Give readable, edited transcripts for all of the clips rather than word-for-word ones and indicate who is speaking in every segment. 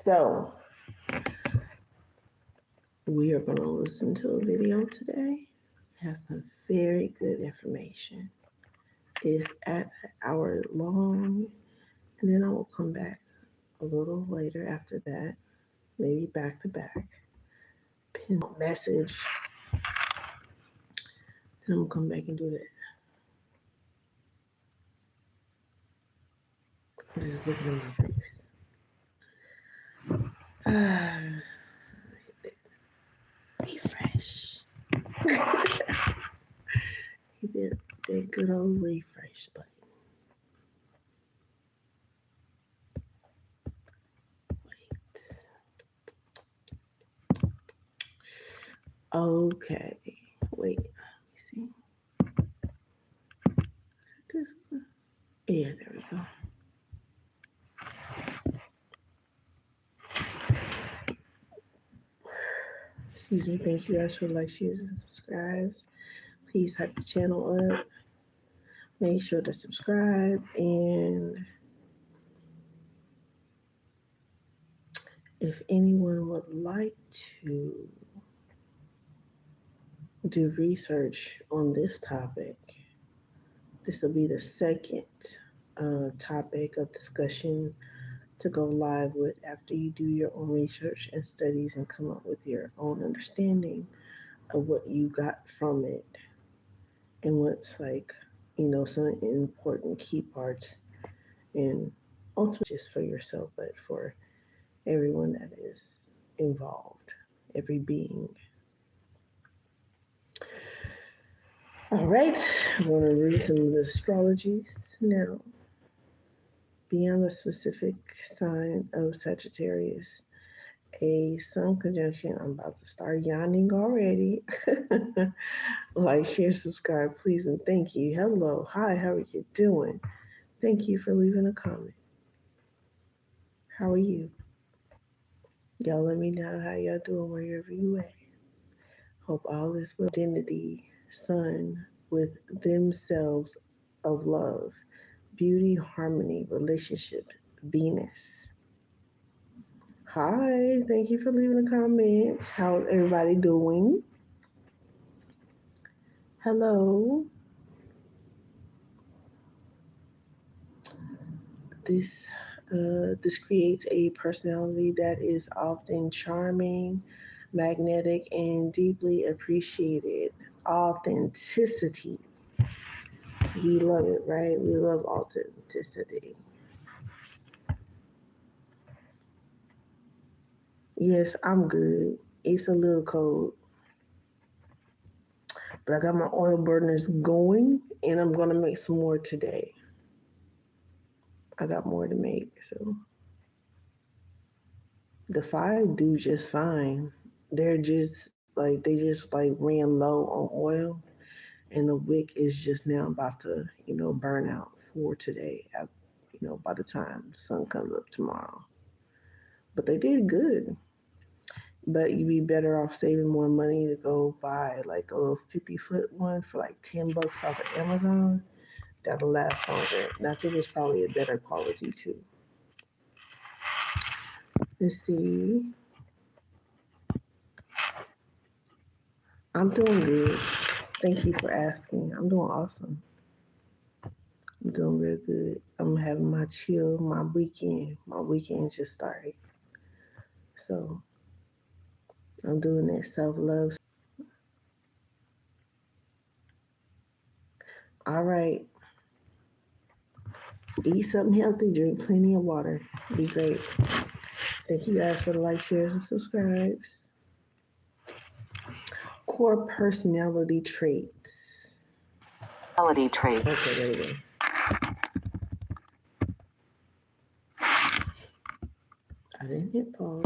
Speaker 1: So, we are going to listen to a video today. It has some very good information. It's at an hour long, and then I will come back a little later after that, maybe back to back, pin message. Then I'm going to come back and do that. I'm just looking at my face. Refresh. He did that good old refresh button. Wait. Okay. Wait. Let me see. Is it this one? Yeah, there we go. Excuse me. Thank you guys for like, shares, and subscribes. Please hype the channel up. Make sure to subscribe, and if anyone would like to do research on this topic, this will be the second topic of discussion to go live with after you do your own research and studies and come up with your own understanding of what you got from it and what's some important key parts, and ultimately just for yourself, but for everyone that is involved, every being. All right, I'm going to read some of the astrologies now. Beyond the specific sign of Sagittarius, a sun conjunction. I'm about to start yawning already. Like, share, subscribe, please, and thank you. Hello, hi, how are you doing? Thank you for leaving a comment. How are you? Y'all let me know how y'all doing wherever you at. Hope all is well. Identity, sun with themselves of love, beauty, harmony, relationship, Venus. Hi, thank you for leaving a comment. How's everybody doing? Hello. This creates a personality that is often charming, magnetic, and deeply appreciated. Authenticity. We love it, right? We love authenticity. Yes, I'm good. It's a little cold, but I got my oil burners going, and I'm gonna make some more today. I got more to make, so the fire do just fine. They just ran low on oil, and the wick is just now about to burn out for today. By the time the sun comes up tomorrow, but they did good. But you'd be better off saving more money to go buy like a little 50-foot one for like $10 off of Amazon. That'll last longer. And I think it's probably a better quality too. Let's see. I'm doing good. Thank you for asking. I'm doing awesome. I'm doing real good. I'm having my weekend. My weekend just started. So I'm doing that self-love. All right. Eat something healthy, drink plenty of water. Be great. Thank you guys for the like, shares, and subscribes. Core personality traits.
Speaker 2: Personality traits.
Speaker 1: Okay, there we go. I didn't hit pause.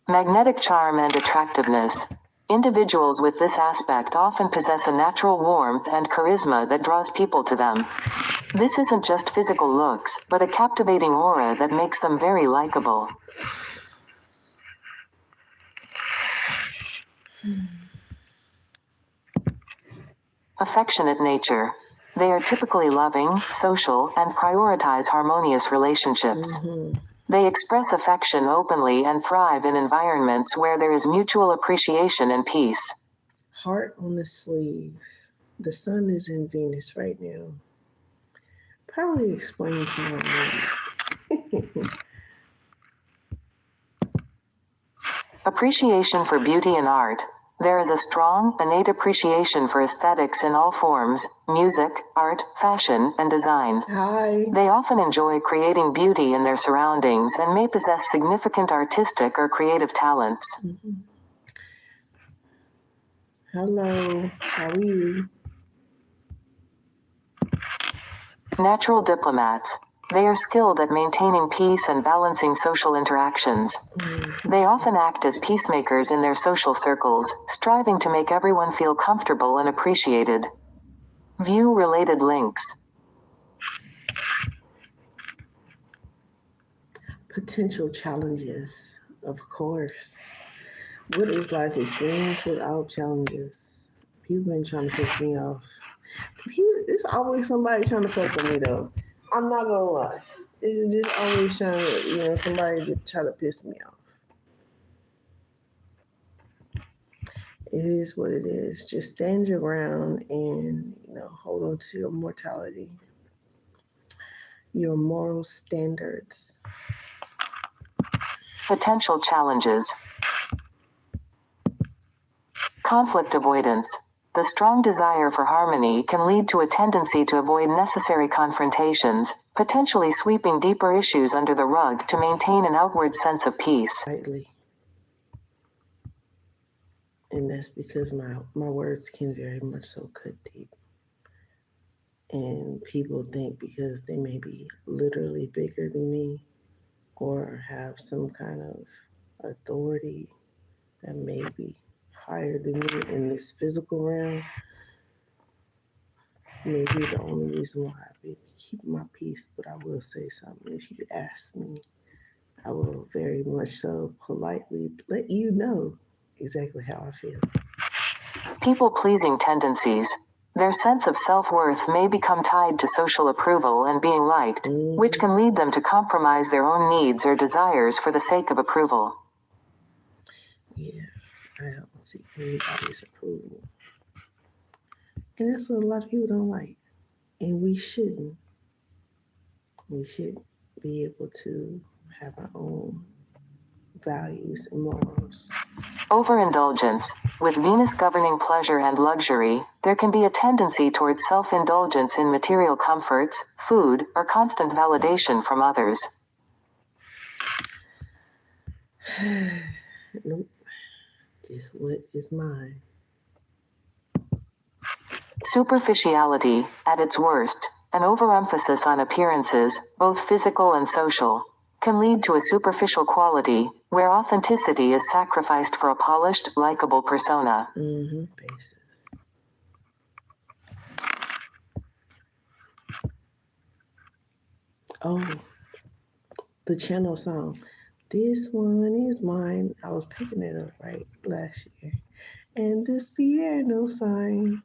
Speaker 2: Magnetic charm and attractiveness. Individuals with this aspect often possess a natural warmth and charisma that draws people to them. This isn't just physical looks, but a captivating aura that makes them very likable. Affectionate nature. They are typically loving, social, and prioritize harmonious relationships. They express affection openly and thrive in environments where there is mutual appreciation and peace.
Speaker 1: Heart on the sleeve. The sun is in Venus right now. Probably explains my mood.
Speaker 2: Appreciation for beauty and art. There is a strong, innate appreciation for aesthetics in all forms: music, art, fashion, and design.
Speaker 1: Hi.
Speaker 2: They often enjoy creating beauty in their surroundings and may possess significant artistic or creative talents.
Speaker 1: Mhm. Hello. How are you?
Speaker 2: Natural diplomats. They are skilled at maintaining peace and balancing social interactions. They often act as peacemakers in their social circles, striving to make everyone feel comfortable and appreciated. View related links.
Speaker 1: Potential challenges, of course. What is life experience without challenges? People been trying to piss me off. It's always somebody trying to fuck with me though. I'm not gonna lie. It's just always trying to, somebody to try to piss me off. It is what it is. Just stand your ground and, hold on to your mortality, your moral standards.
Speaker 2: Potential challenges. Conflict avoidance. The strong desire for harmony can lead to a tendency to avoid necessary confrontations, potentially sweeping deeper issues under the rug to maintain an outward sense of peace.
Speaker 1: Lightly. And that's because my words can very much so cut deep. And people think because they may be literally bigger than me or have some kind of authority that may be higher than me in this physical realm, may be the only reason why I be keep my peace. But I will say something. If you ask me, I will very much so politely let you know exactly how I feel.
Speaker 2: People-pleasing tendencies. Their sense of self-worth may become tied to social approval and being liked, which can lead them to compromise their own needs or desires for the sake of approval.
Speaker 1: Yeah, I don't seek anybody's approval. And that's what a lot of people don't like. And we shouldn't. We should be able to have our own values and morals.
Speaker 2: Overindulgence. With Venus governing pleasure and luxury, there can be a tendency towards self-indulgence in material comforts, food, or constant validation from others.
Speaker 1: Nope. Just what is mine.
Speaker 2: Superficiality, at its worst, an overemphasis on appearances, both physical and social, can lead to a superficial quality, where authenticity is sacrificed for a polished, likable persona.
Speaker 1: Basis. Oh, the channel song. This one is mine. I was picking it up right last year. And this piano sign.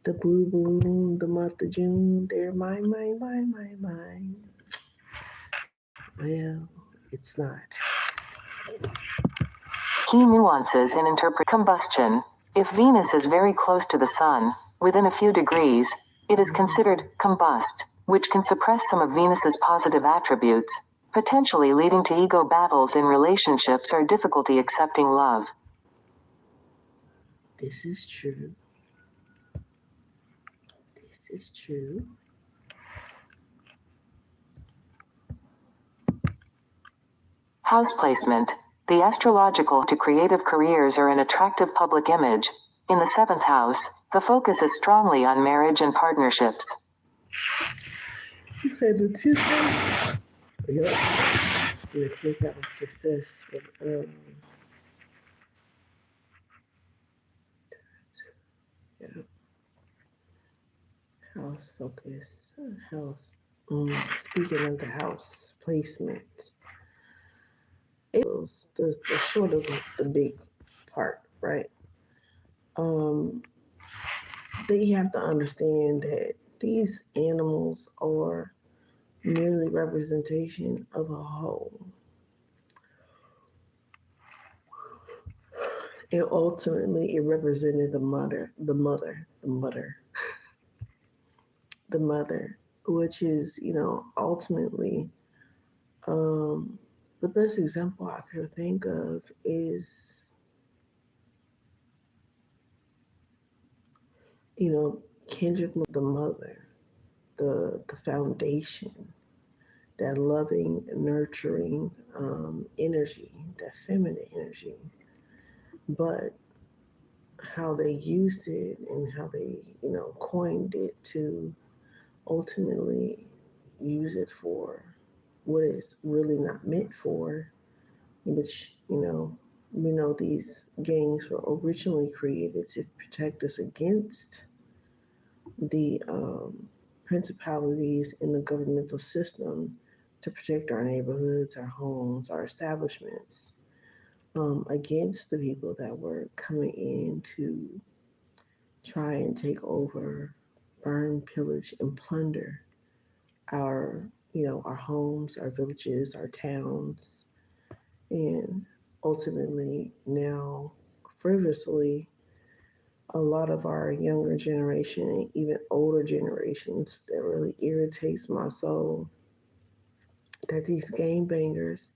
Speaker 1: The blue balloon, the month of June. They're mine, mine, mine, mine, mine. Well, it's not.
Speaker 2: Key nuances in interpret combustion. If Venus is very close to the Sun, within a few degrees, it is considered combust, which can suppress some of Venus's positive attributes, potentially leading to ego battles in relationships or difficulty accepting love.
Speaker 1: This is true. This is true.
Speaker 2: House placement. The astrological to creative careers or an attractive public image. In the 7th house, the focus is strongly on marriage and partnerships.
Speaker 1: You said the 10th. Yep. The 10th house success. Yeah. House focus. House. Speaking of the house placement, it was the short of the big part, right? They have to understand that these animals are merely representation of a whole. And ultimately, it represented the mother, which is, ultimately, um, the best example I could think of is, Kendrick, the mother, the foundation, that loving, nurturing energy, that feminine energy. But how they used it and how they, coined it to ultimately use it for what it's really not meant for, which, we know these gangs were originally created to protect us against the principalities in the governmental system, to protect our neighborhoods, our homes, our establishments, against the people that were coming in to try and take over, burn, pillage, and plunder our, our homes, our villages, our towns, and ultimately now, frivolously, a lot of our younger generation and even older generations, that really irritates my soul, that these game bangers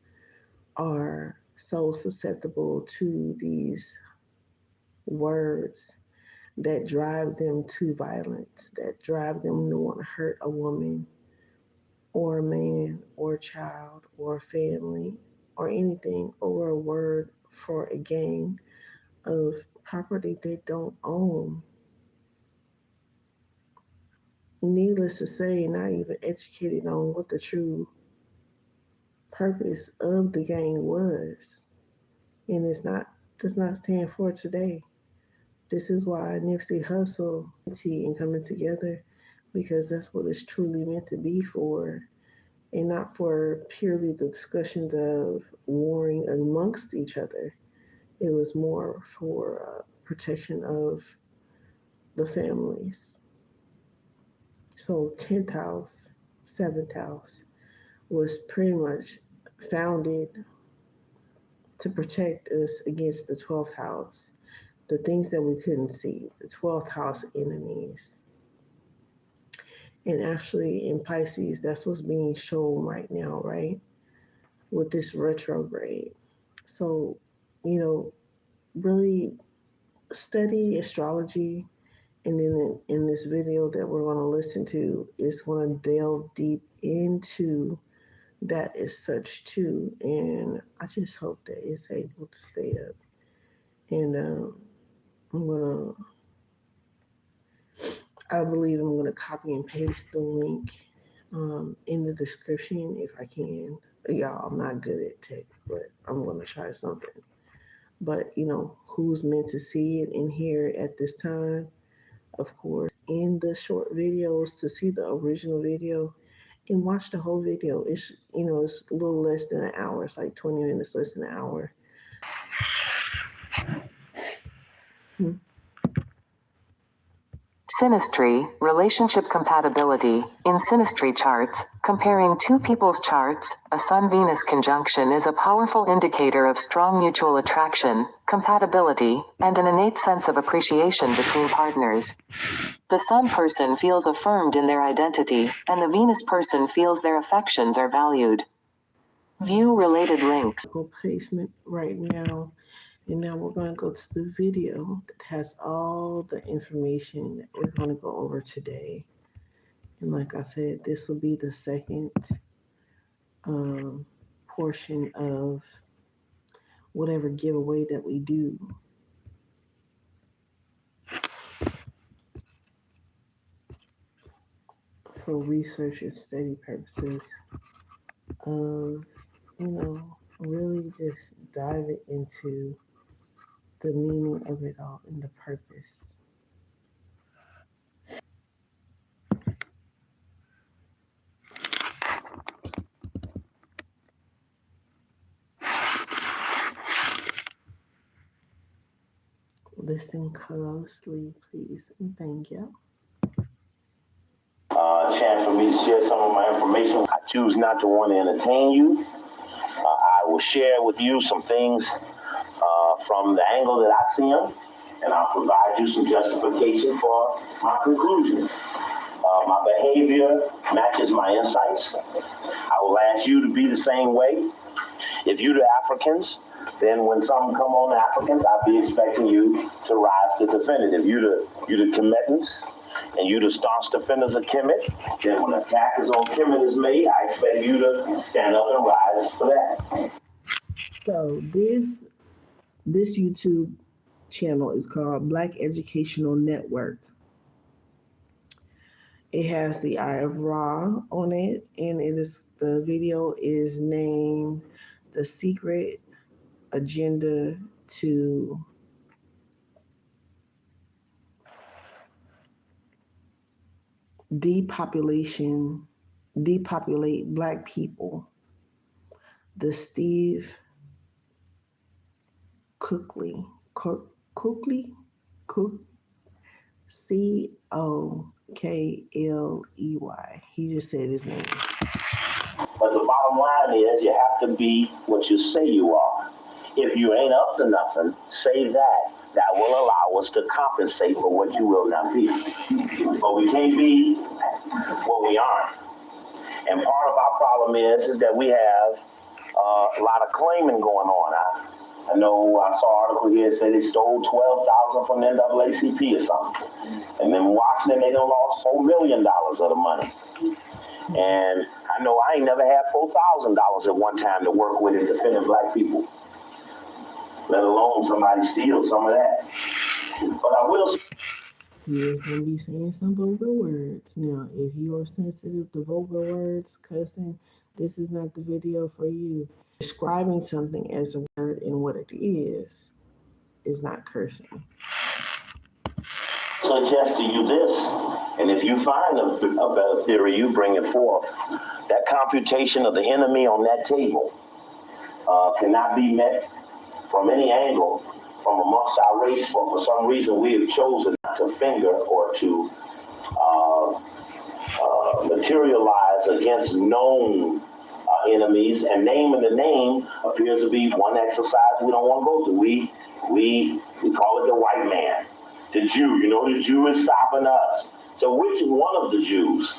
Speaker 1: are so susceptible to these words that drive them to violence, that drive them to want to hurt a woman or a man or a child or a family or anything over a word for a gain of property they don't own. Needless to say, not even educated on what the true purpose of the gang was. And does not stand for today. This is why Nipsey Hussle and coming together, because that's what it's truly meant to be for, and not for purely the discussions of warring amongst each other. It was more for protection of the families. So 10th house, 7th house was pretty much founded to protect us against the 12th house, the things that we couldn't see, the 12th house enemies. And actually, in Pisces, that's what's being shown right now, right? With this retrograde. So, you know, really study astrology. And then in this video that we're going to listen to, is going to delve deep into that as such too. And I just hope that it's able to stay up. And I'm going to I believe I'm going to copy and paste the link in the description if I can. Y'all, I'm not good at tech, but I'm going to try something. But, who's meant to see it and hear it at this time? Of course, in the short videos to see the original video and watch the whole video. It's a little less than an hour. It's like 20 minutes, less than an hour.
Speaker 2: Synastry, relationship compatibility. In synastry charts, comparing two people's charts, a Sun-Venus conjunction is a powerful indicator of strong mutual attraction, compatibility, and an innate sense of appreciation between partners. The Sun person feels affirmed in their identity, and the Venus person feels their affections are valued. View related links.
Speaker 1: Placement right now. And now we're going to go to the video that has all the information that we're going to go over today. And like I said, this will be the second portion of whatever giveaway that we do. For research and study purposes of, really just diving into the meaning of it all and the purpose. Listen closely, please, and thank you.
Speaker 3: Chance for me to share some of my information. I choose not to want to entertain you. I will share with you some things from the angle that I see them, and I'll provide you some justification for my conclusions. My behavior matches my insights. I will ask you to be the same way. If you're the Africans, then when something come on the Africans, I'll be expecting you to rise to defend it. If you're the Kemetans, and you're the staunch defenders of Kemet, then when attackers on Kemet is made, I expect you to stand up and rise for that.
Speaker 1: So this YouTube channel is called Black Educational Network. It has the Eye of Ra on it, and the video is named The Secret Agenda to Depopulate Black people. The Steve Cookley, Cokley. He just said his name.
Speaker 3: But the bottom line is you have to be what you say you are. If you ain't up to nothing, say that. That will allow us to compensate for what you will not be. But we can't be what we aren't. And part of our problem is that we have a lot of claiming going on. I know I saw an article here that said they stole $12,000 from the NAACP or something. And in Washington, they done lost $4 million of the money. And I know I ain't never had $4,000 at one time to work with in defending black people, let alone somebody steal some of that. But I will say,
Speaker 1: he is going to be saying some vulgar words. Now, if you are sensitive to vulgar words, cussing, this is not the video for you. Describing something as a word and what it is not cursing.
Speaker 3: Suggest to you this, and if you find a better theory, you bring it forth. That computation of the enemy on that table cannot be met from any angle from amongst our race, for some reason we have chosen not to finger or to materialize against known enemies, and naming the name appears to be one exercise we don't want to go through. We call it the white man, the Jew. You know, the Jew is stopping us. So which one of the Jews,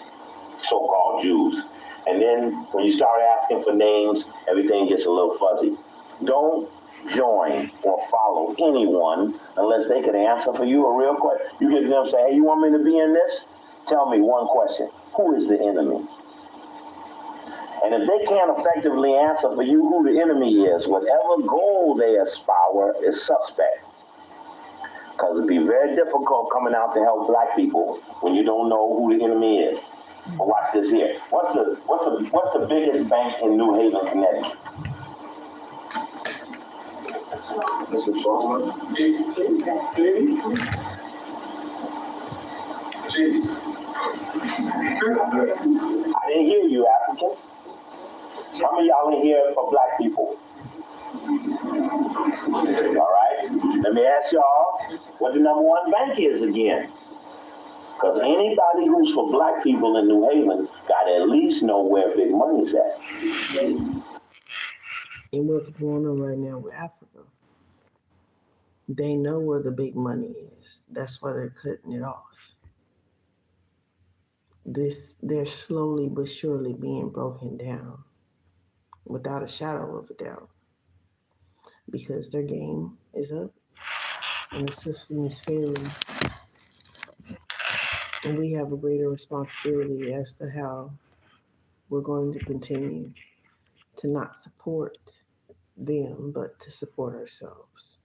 Speaker 3: so-called Jews? And then when you start asking for names, everything gets a little fuzzy. Don't join or follow anyone unless they can answer for you a real question. You get to them and say, hey, you want me to be in this? Tell me one question. Who is the enemy? And if they can't effectively answer for you who the enemy is, whatever goal they espouse is suspect. Because it'd be very difficult coming out to help black people when you don't know who the enemy is. But watch this here. What's the biggest bank in New Haven, Connecticut? I didn't hear you, Africans. How many of y'all in here for black people? All right. Let me ask y'all what the number one bank is again. Because anybody who's for black people in New Haven got to at least know where big money's at.
Speaker 1: And what's going on right now with Africa? They know where the big money is. That's why they're cutting it off. They're slowly but surely being broken down, without a shadow of a doubt, because their game is up and the system is failing. And we have a greater responsibility as to how we're going to continue to not support them, but to support ourselves.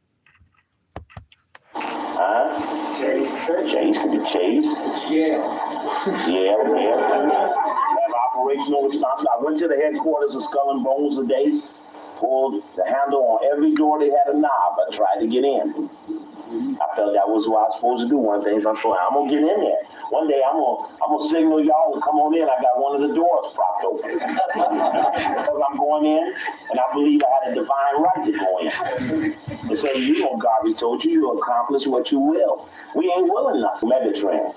Speaker 3: Chase. Yeah. Have operational responsibility. I went to the headquarters of Skull and Bones today, pulled the handle on every door. They had a knob. I tried to get in. I felt that was what I was supposed to do. One of the things I'm going to get in there. One day I'm gonna signal y'all to come on in. I got one of the doors propped open. Because I'm going in, and I believe I had a divine right to go in. And say, you know, Garvey told you, you'll accomplish what you will. We ain't willing enough. Megatron.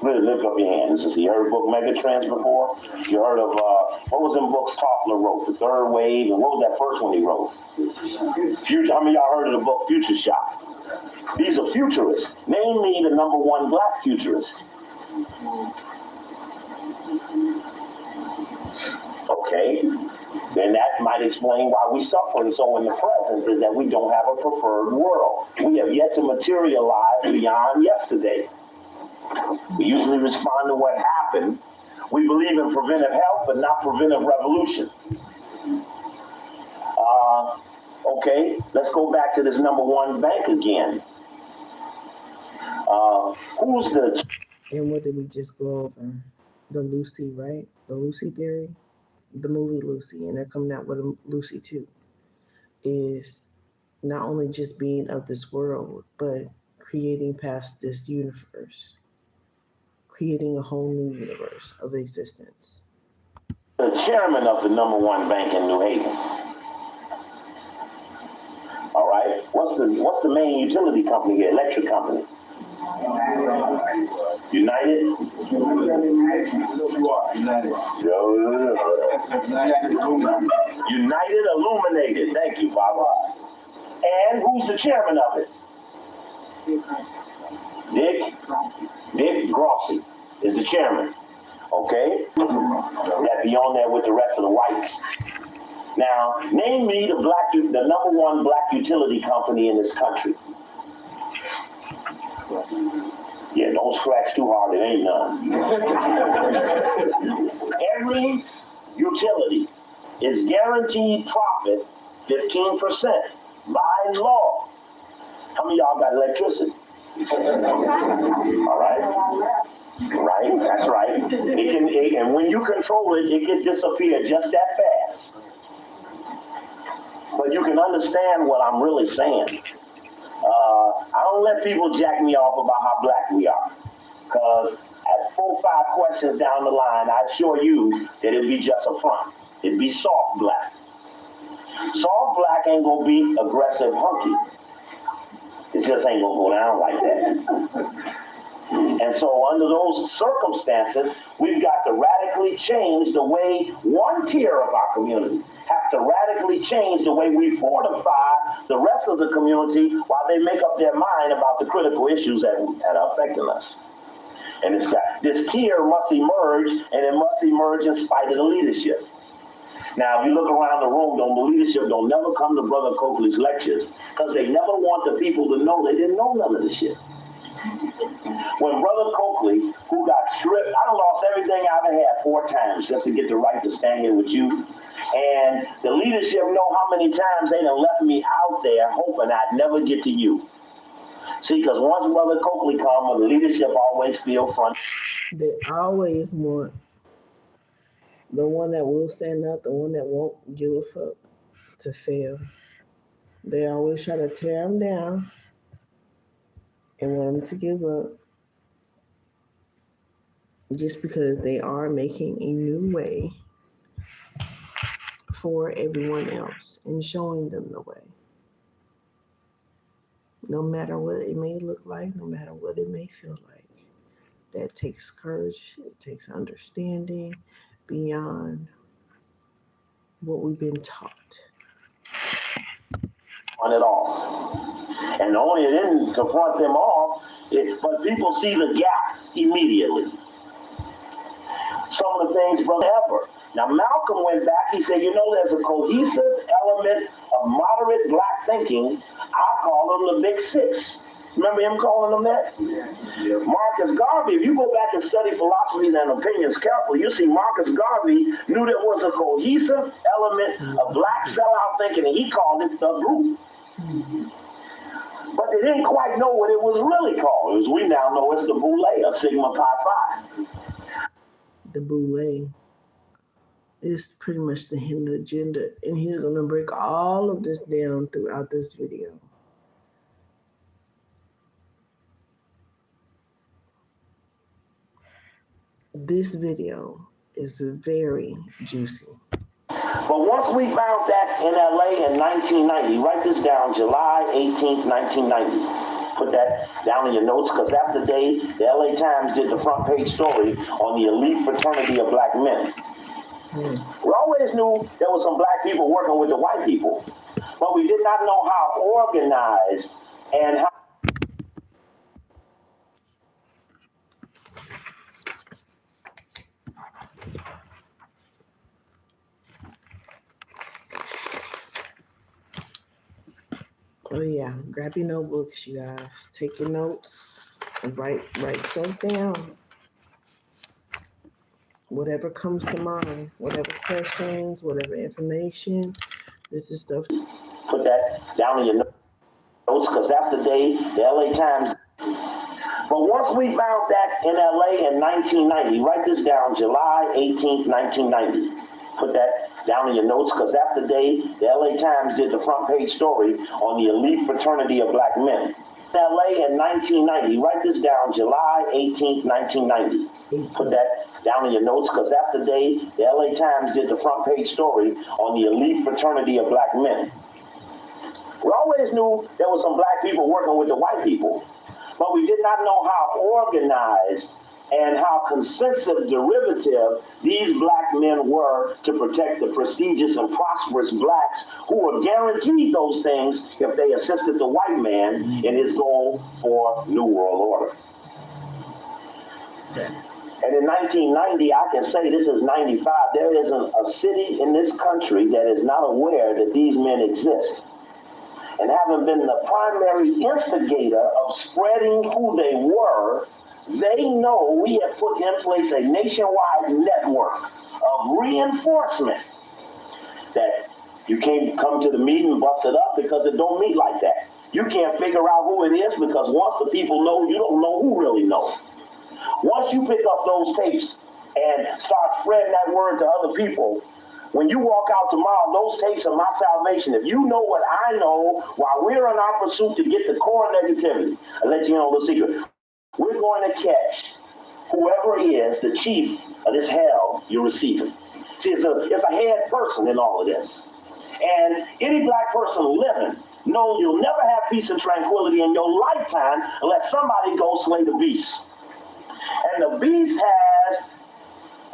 Speaker 3: Really lift up your hand. You heard of book Megatrends before? You heard of, what was them books Toffler wrote? The Third Wave, and what was that first one he wrote? Future. How many of y'all heard of the book Future Shock? These are futurists. Name me the number one black futurist. Okay. Then that might explain why we suffering so in the present, is that we don't have a preferred world. We have yet to materialize beyond yesterday. We usually respond to what happened. We believe in preventive health, but not preventive revolution. Okay, let's go back to this number one bank again. Who's the...
Speaker 1: And what did we just go over? The Lucy, right? The Lucy theory? The movie Lucy, and they're coming out with a Lucy 2, is not only just being of this world, but creating past this universe, creating a whole new universe of existence.
Speaker 3: The chairman of the number one bank in New Haven. All right, what's the main utility company here? Electric company. United? United Illuminated. Thank you, Baba. And who's the chairman of it? Dick Grossi is the chairman. Okay? That be on there with the rest of the whites. Now, name me the number one black utility company in this country. Yeah, don't scratch too hard, it ain't none. Every utility is guaranteed profit 15% by law. How many of y'all got electricity? All right? Right, that's right. And when you control it, it can disappear just that fast. But you can understand what I'm really saying. I don't let people jack me off about how black we are. Because at 4 or 5 questions down the line, I assure you that it'd be just a front. It'd be soft black. Soft black ain't gonna be aggressive hunky. It just ain't gonna go down like that. And so under those circumstances, we've got to radically change the way one tier of our community has to radically change the way we fortify the rest of the community while they make up their mind about the critical issues that are affecting us. And this tier must emerge, and it must emerge in spite of the leadership. Now, if you look around the room, the leadership don't never come to Brother Coakley's lectures because they never want the people to know they didn't know none of this shit. When Brother Coakley, who got stripped, I lost everything I ever had 4 times just to get the right to stand here with you. And the leadership know how many times they done left me out there hoping I'd never get to you. See, because once Brother Coakley comes, the leadership always feel front.
Speaker 1: They always want the one that will stand up, the one that won't give a fuck, to fail. They always try to tear them down and want them to give up just because they are making a new way for everyone else and showing them the way. No matter what it may look like, no matter what it may feel like. That takes courage, it takes understanding beyond what we've been taught.
Speaker 3: On it off. And only it didn't confront them off, but people see the gap immediately. Some of the things, Brother Ever. Now, Malcolm went back, he said, there's a cohesive element of moderate black thinking. I call them the Big Six. Remember him calling them that? Yeah. Marcus Garvey, if you go back and study philosophy and opinions carefully, you see Marcus Garvey knew there was a cohesive element of black sellout thinking, and he called it the group. But they didn't quite know what it was really called. As we now know, it's the Boule, or Sigma Pi Phi.
Speaker 1: The Boule is pretty much the hidden agenda, and he's going to break all of this down throughout this video. This video is very juicy.
Speaker 3: But once we found that in LA in 1990, write this down, July 18th, 1990. Put that down in your notes, because that's the day the LA Times did the front page story on the elite fraternity of black men. We always knew there was some black people working with the white people, but we did not know how organized and how.
Speaker 1: Oh yeah, grab your notebooks, you guys. Take your notes and write stuff down. Whatever comes to mind, whatever questions, whatever information. This is stuff.
Speaker 3: Put that down in your notes, because that's the day the LA Times. But once we found that in LA in 1990, write this down, July 18th, 1990. Put that down in your notes, because that's the day the LA Times did the front page story on the elite fraternity of black men. LA in 1990, write this down, July 18th, 1990. Put that down in your notes, because that's the day the LA Times did the front page story on the elite fraternity of black men. We always knew there was some black people working with the white people, but we did not know how organized and how consensus derivative these black men were to protect the prestigious and prosperous blacks who were guaranteed those things if they assisted the white man in his goal for New World Order. And in 1990, I can say, this is 95, there isn't a city in this country that is not aware that these men exist. And having been the primary instigator of spreading who they were, they know we have put in place a nationwide network of reinforcement that you can't come to the meeting and bust it up, because it don't meet like that. You can't figure out who it is, because once the people know, you don't know who really knows. Once you pick up those tapes and start spreading that word to other people, when you walk out tomorrow, those tapes are my salvation. If you know what I know while we're in our pursuit to get the core negativity, I'll let you know the secret. We're going to catch whoever is the chief of this hell you're receiving. See, it's a head person in all of this. And any black person living knows you'll never have peace and tranquility in your lifetime unless somebody goes slay the beast. And the beast has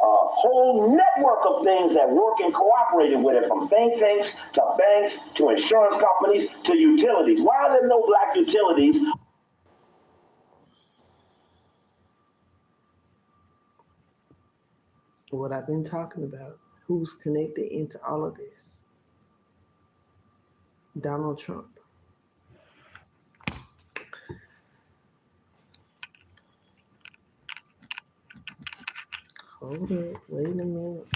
Speaker 3: a whole network of things that work and cooperating with it, from think tanks to insurance companies to utilities. Why are there no black utilities?
Speaker 1: What I've been talking about. Who's connected into all of this? Donald Trump. Hold it. Wait a minute.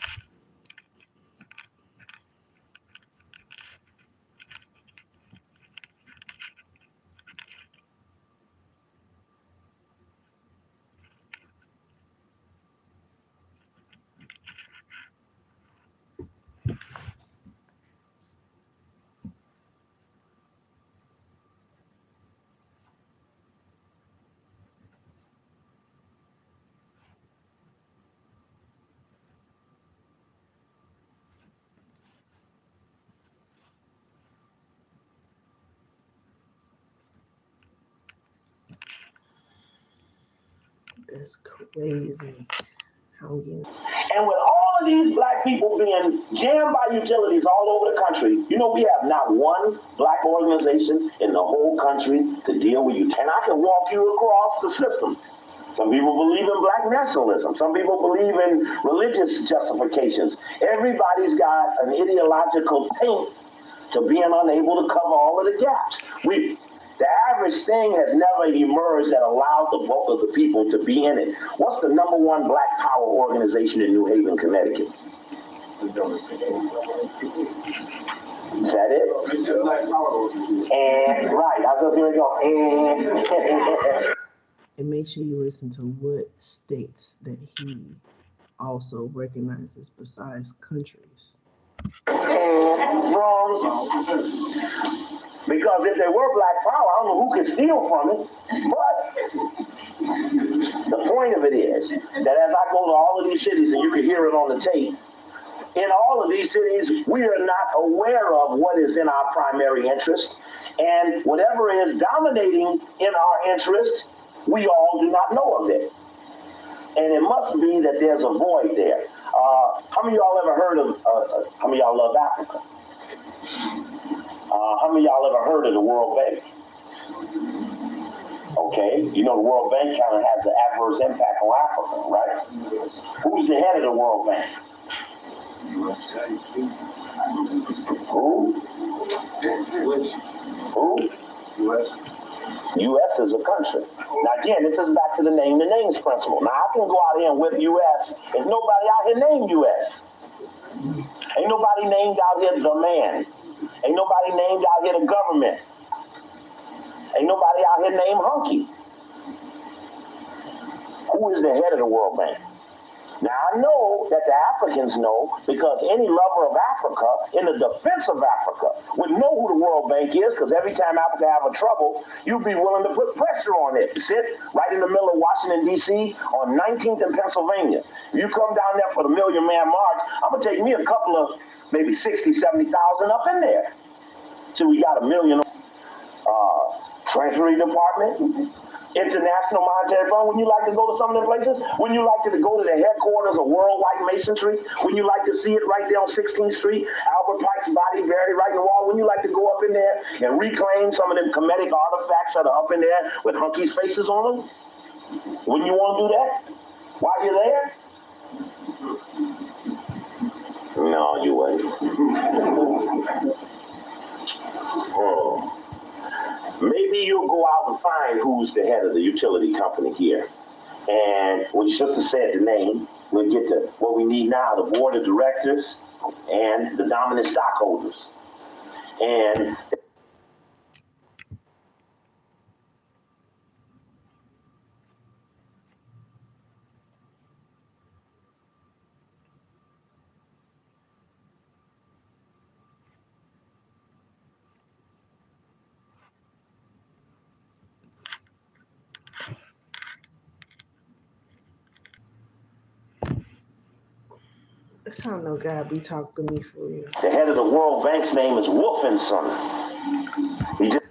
Speaker 1: That's crazy.
Speaker 3: And with all of these black people being jammed by utilities all over the country, you know, we have not one black organization in the whole country to deal with you. And I can walk you across the system. Some people believe in black nationalism. Some people believe in religious justifications. Everybody's got an ideological taint to being unable to cover all of the gaps. The average thing has never emerged that allowed the bulk of the people to be in it. What's the number one black power organization in New Haven, Connecticut? Is that it? And right, I was going to go.
Speaker 1: And make sure you listen to what states that he also recognizes besides countries.
Speaker 3: And wrong. Because if there were black power, I don't know who could steal from it. But the point of it is that as I go to all of these cities, and you can hear it on the tape, in all of these cities, we are not aware of what is in our primary interest. And whatever is dominating in our interest, we all do not know of it. And it must be that there's a void there. How many of y'all ever heard of, how many of y'all love Africa? How many of y'all ever heard of the World Bank? Okay, you know the World Bank kind of has an adverse impact on Africa, right? Who's the head of the World Bank? Who? U.S. is a country. Now again, this is back to the name the names principle. Now I can go out here and whip U.S. There's nobody out here named U.S. Ain't nobody named out here the man. Ain't nobody named out here the government. Ain't nobody out here named Hunky. Who is the head of the World Bank? Now, I know that the Africans know because any lover of Africa, in the defense of Africa, would know who the World Bank is because every time Africa have a trouble, you'd be willing to put pressure on it. Sit right in the middle of Washington, D.C. on 19th and Pennsylvania. If you come down there for the Million Man March, I'm going to take me a couple of maybe 60, 70,000 up in there. So we got a million. Treasury Department, International Monetary Fund. Wouldn't you like to go to some of the places? Wouldn't you like to go to the headquarters of Worldwide Masonry? Wouldn't you like to see it right there on 16th Street? Albert Pike's body buried right in the wall. Wouldn't you like to go up in there and reclaim some of them Kemetic artifacts that are up in there with Hunky's faces on them? Wouldn't you want to do that while you're there? No, you wouldn't. Oh. Maybe you'll go out and find who's the head of the utility company here. And when your sister said the name, we'll get to what we need now, the board of directors and the dominant stockholders. And
Speaker 1: That's how no God be talking to me for real.
Speaker 3: the head of the World Bank's name is Wolfenson. He just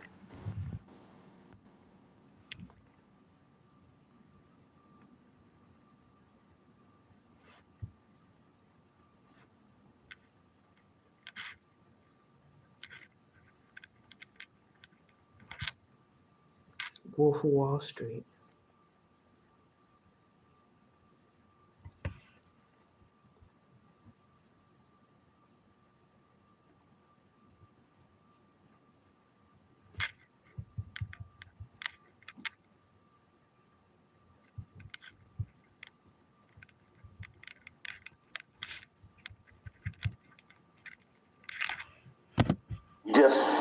Speaker 1: Wolf of Wall Street.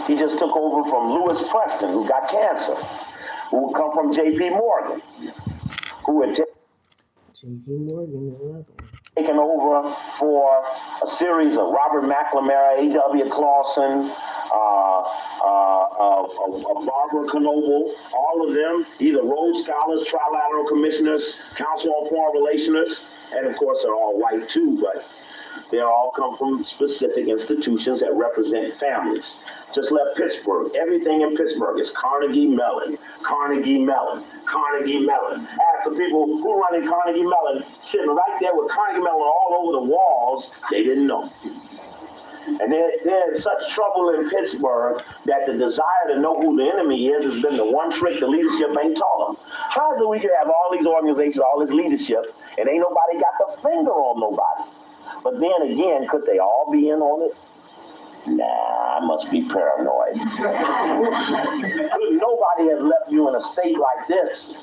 Speaker 3: He just took over from Lewis Preston, who got cancer, who come from J.P. Morgan, who had
Speaker 1: J.P. Morgan is another one.
Speaker 3: Taken over for a series of Robert McNamara, A.W. Clausen, Barbara Knoebel, all of them, either Rhodes Scholars, Trilateral Commissioners, Council on Foreign Relations, and of course they're all white too, but they all come from specific institutions that represent families. Just left Pittsburgh. Everything in Pittsburgh is Carnegie Mellon, Carnegie Mellon, Carnegie Mellon. Ask the people who run in Carnegie Mellon, sitting right there with Carnegie Mellon all over the walls, they didn't know. And they're in such trouble in Pittsburgh that the desire to know who the enemy is has been the one trick the leadership ain't taught them. How is it we can have all these organizations, all this leadership, and ain't nobody got the finger on nobody? But then again, could they all be in on it? Nah, I must be paranoid. Nobody has left you in a state like this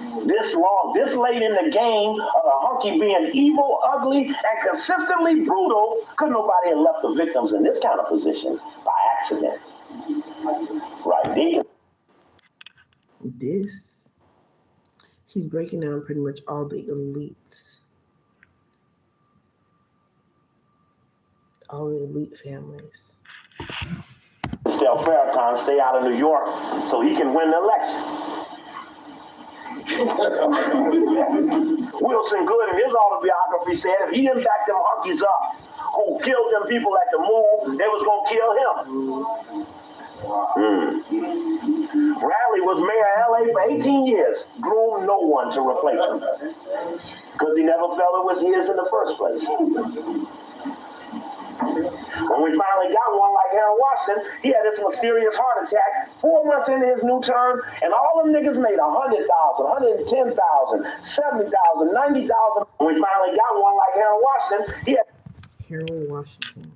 Speaker 3: long, this late in the game of a Hunky being evil, ugly, and consistently brutal. Could nobody have left the victims in this kind of position by accident? Right.
Speaker 1: He's breaking down pretty much all the elites. All the elite families.
Speaker 3: Tell Farrakhan stay out of New York so he can win the election. Wilson Good and his autobiography biography said if he didn't back them hunkies up, who killed them people at the move, they was gonna kill him. Bradley was mayor of LA for 18 years, groomed no one to replace him, because he never felt it was his in the first place. When we finally got one like Harold Washington, he had this mysterious heart attack 4 months into his new term, and all them niggas made 100,000, 110,000, 70,000, 90,000. When we finally got one like Harold Washington, he had
Speaker 1: Harold Washington.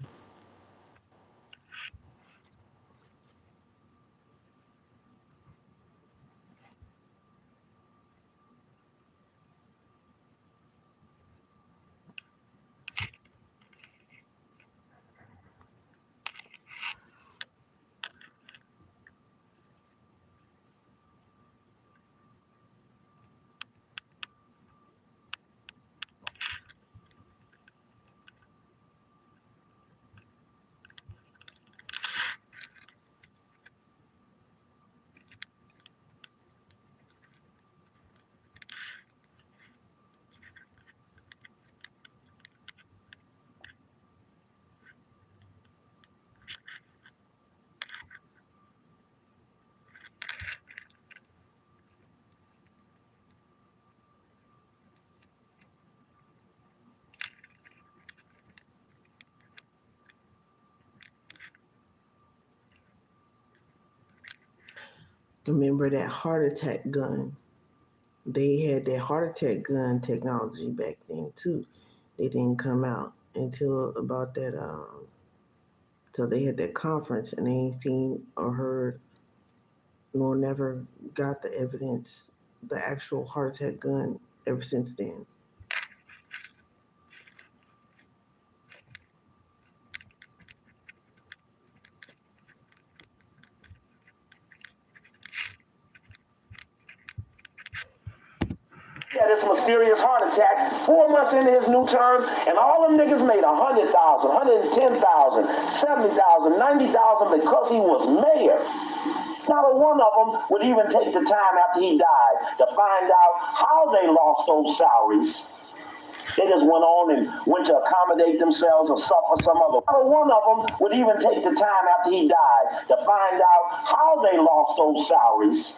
Speaker 1: Remember that heart attack gun? They had that heart attack gun technology back then too. They didn't come out until about that till they had that conference, and they ain't seen or heard nor never got the evidence, the actual heart attack gun ever since then.
Speaker 3: He had this mysterious heart attack 4 months into his new term, and all them niggas made 100,000, 110,000, 70,000, 90,000 because he was mayor. Not a one of them would even take the time after he died to find out how they lost those salaries. They just went on and went to accommodate themselves or suffer some other. Not a one of them would even take the time after he died to find out how they lost those salaries.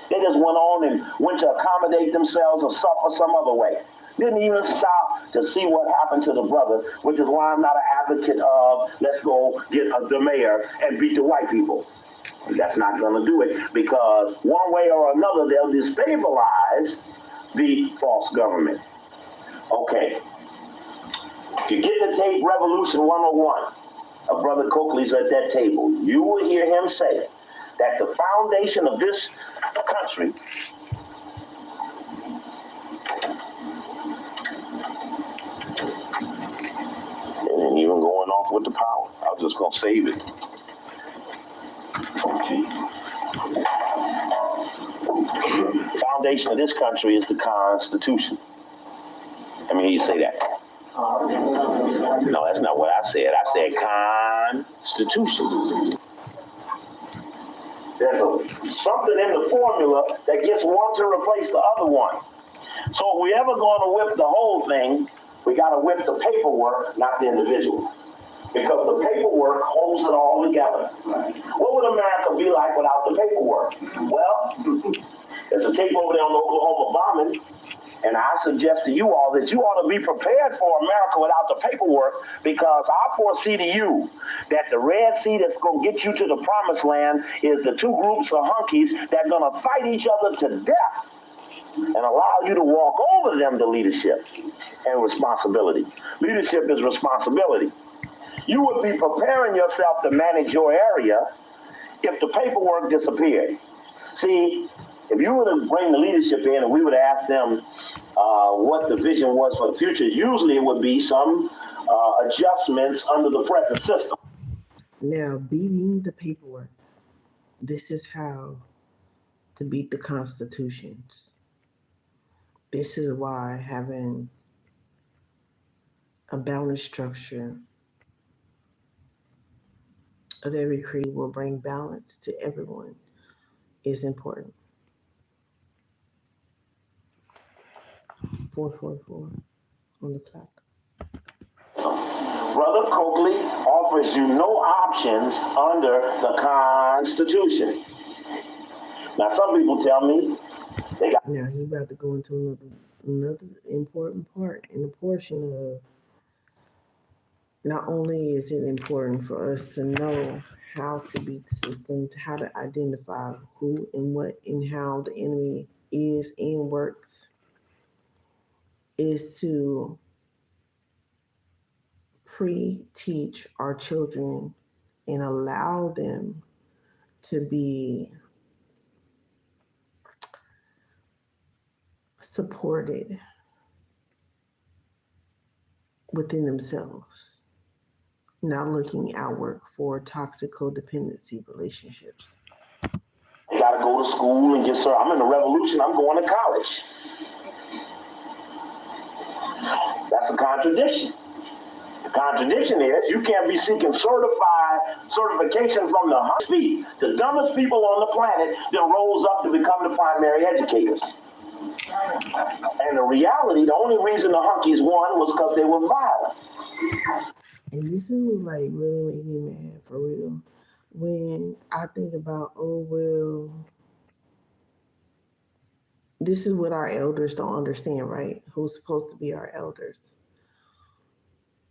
Speaker 3: They just went on and went to accommodate themselves or suffer some other way. Didn't even stop to see what happened to the brother, which is why I'm not an advocate of let's go get the mayor and beat the white people. That's not going to do it, because one way or another they'll destabilize the false government. Okay. You get the tape Revolution 101 of Brother Coakley's at that table. You will hear him say that the foundation of this country and even going off with the power. I was just going to save it. Okay. The foundation of this country is the Constitution. I mean, you say that. No, that's not what I said. I said Constitution. There's something in the formula that gets one to replace the other one. So if we ever going to whip the whole thing, we got to whip the paperwork, not the individual. Because the paperwork holds it all together. What would America be like without the paperwork? Well, there's a tape over there on the Oklahoma bombing, and I suggest to you all that you ought to be prepared for America without the paperwork, because I foresee to you that the Red Sea that's going to get you to the promised land is the two groups of hunkies that are going to fight each other to death and allow you to walk over them to leadership and responsibility. Leadership is responsibility. You would be preparing yourself to manage your area if the paperwork disappeared. See, if you were to bring the leadership in and we would ask them what the vision was for the future, usually it would be some adjustments under the present system.
Speaker 1: Now, beating the paperwork. This is how to beat the constitutions. This is why having a balanced structure of every creed will bring balance to everyone is important. 444. on the clock.
Speaker 3: Brother Coakley offers you no options under the Constitution. Now, some people tell me they got.
Speaker 1: Now he's about to go into another important part and a portion of not only is it important for us to know how to beat the system, how to identify who and what and how the enemy is and works, is to pre-teach our children and allow them to be supported within themselves, not looking outward for toxic codependency relationships.
Speaker 3: You gotta go to school and get started. I'm in the revolution, I'm going to college. That's a contradiction. The contradiction is you can't be seeking certification from the speed. The dumbest people on the planet that rose up to become the primary educators. And the reality, the only reason the hunkies won was because they were violent.
Speaker 1: And this is what like really made me mad for real. When I think about, oh well, this is what our elders don't understand, right? Who's supposed to be our elders?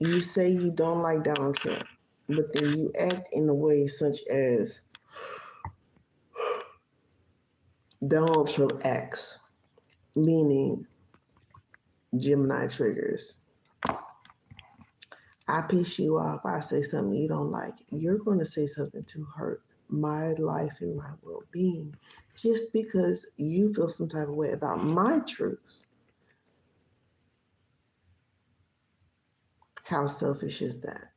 Speaker 1: You say you don't like Donald Trump, but then you act in a way such as Donald Trump acts, meaning Gemini triggers. I piss you off, I say something you don't like. You're going to say something to hurt my life and my well-being just because you feel some type of way about my truth. How selfish is that?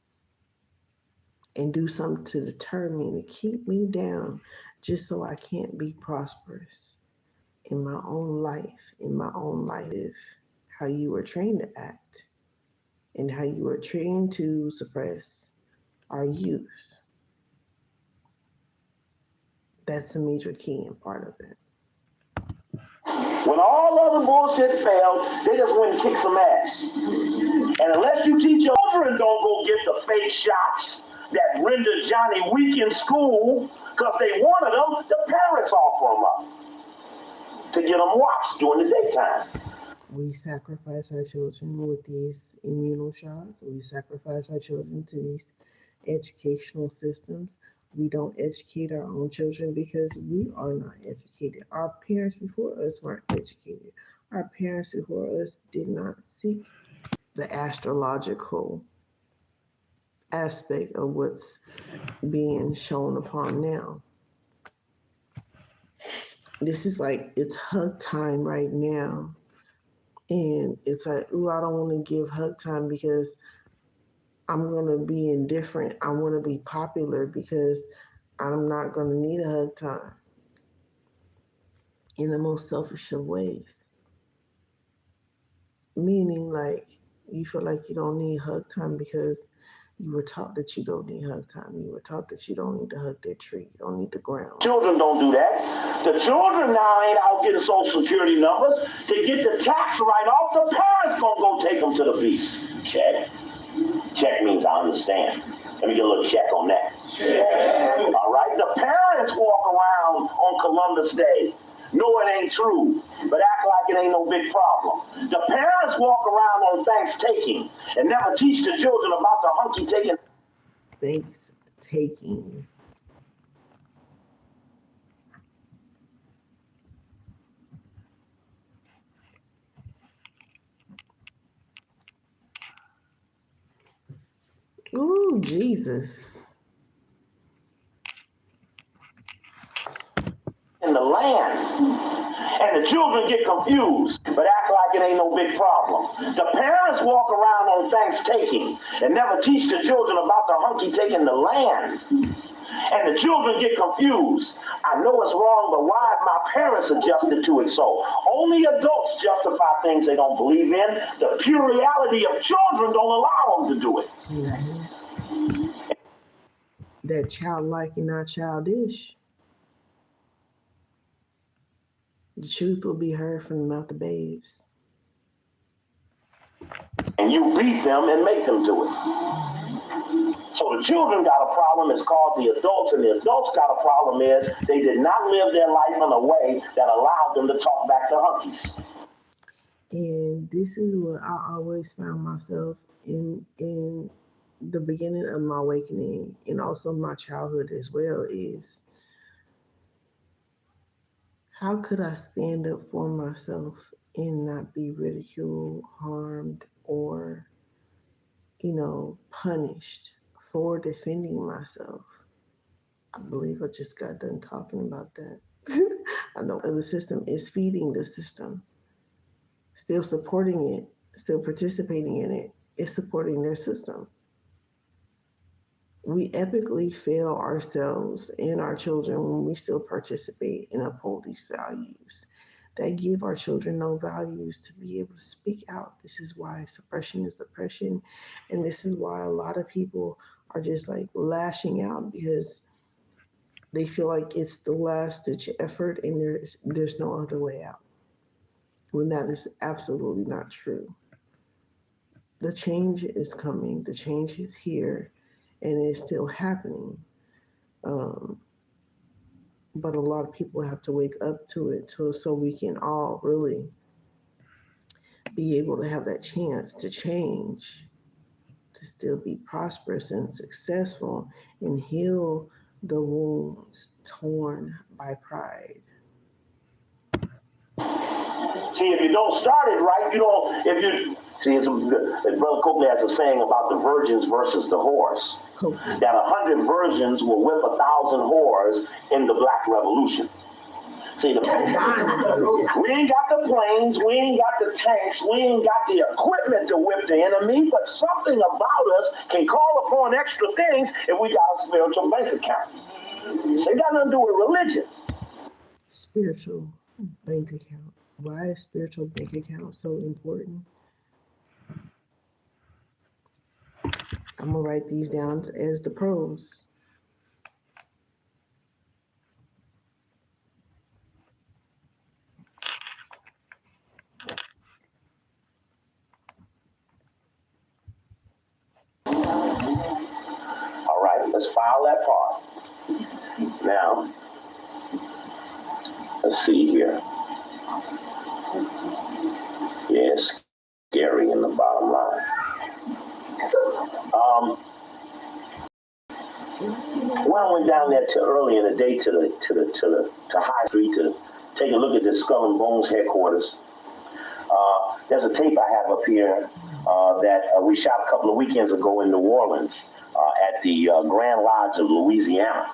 Speaker 1: And do something to deter me and to keep me down just so I can't be prosperous in my own life, how you were trained to act and how you were trained to suppress our youth. That's a major key and part of it.
Speaker 3: When all other bullshit failed, they just went and kicked some ass. And unless you teach your children don't go get the fake shots that render Johnny weak in school because they wanted them, the parents offer them up to get them watched during the daytime.
Speaker 1: We sacrifice our children with these immunoshots. We sacrifice our children to these educational systems. We don't educate our own children because we are not educated. Our parents before us weren't educated. Our parents before us did not seek the astrological aspect of what's being shown upon now. This is like, it's hug time right now. And it's like, ooh, I don't want to give hug time because I'm going to be indifferent. I want to be popular because I'm not going to need a hug time in the most selfish of ways. Meaning, like, you feel like you don't need hug time because you were taught that you don't need hug time. You were taught that you don't need to hug that tree. You don't need the ground.
Speaker 3: Children don't do that. The children now ain't out getting Social Security numbers to get the tax write-off. The parents gonna go take them to the beach. Check. Check means I understand. Let me get a little check on that. Yeah. All right. The parents walk around on Columbus Day. No, it ain't true, but act like it ain't no big problem. The parents walk around on Thanksgiving and never teach the children about the hunky taking.
Speaker 1: Thanks-taking. Ooh, Jesus.
Speaker 3: In the land. And the children get confused, but act like it ain't no big problem. The parents walk around on Thanksgiving and never teach the children about the hunky taking the land. And the children get confused. I know it's wrong, but why have my parents adjusted to it so? Only adults justify things they don't believe in. The pure reality of children don't allow them to do it.
Speaker 1: Mm-hmm. That childlike and not childish. The truth will be heard from the mouth of babes.
Speaker 3: And you beat them and make them do it. So the children got a problem, it's called the adults, and the adults got a problem is they did not live their life in a way that allowed them to talk back to hunkies.
Speaker 1: And this is what I always found myself in the beginning of my awakening and also my childhood as well is how could I stand up for myself and not be ridiculed, harmed, or, punished for defending myself? I believe I just got done talking about that. I know the system is feeding the system, still supporting it, still participating in it, is supporting their system. We epically fail ourselves and our children when we still participate and uphold these values that give our children no values to be able to speak out. This is why suppression is oppression. And this is why a lot of people are just like lashing out because they feel like it's the last ditch effort and there's no other way out. When that is absolutely not true. The change is coming, the change is here, and it's still happening. Um, but a lot of people have to wake up to it so we can all really be able to have that chance to change, to still be prosperous and successful and heal the wounds torn by pride.
Speaker 3: See, if you don't start it right, you don't, if you, see, Brother Copley has a saying about the virgins versus the whores. That 100 virgins will whip 1,000 whores in the Black Revolution. See, we ain't got the planes, we ain't got the tanks, we ain't got the equipment to whip the enemy, but something about us can call upon extra things if we got a spiritual bank account. So it got nothing to do with religion.
Speaker 1: Spiritual bank account. Why is spiritual bank account so important? I'm going to write these down as the pros.
Speaker 3: All right, let's file that part. Now, let's see here. Yes, scary in the bottom line. When I went down there early in the day to High Street to take a look at the Skull and Bones headquarters, there's a tape I have up here that we shot a couple of weekends ago in New Orleans at the Grand Lodge of Louisiana.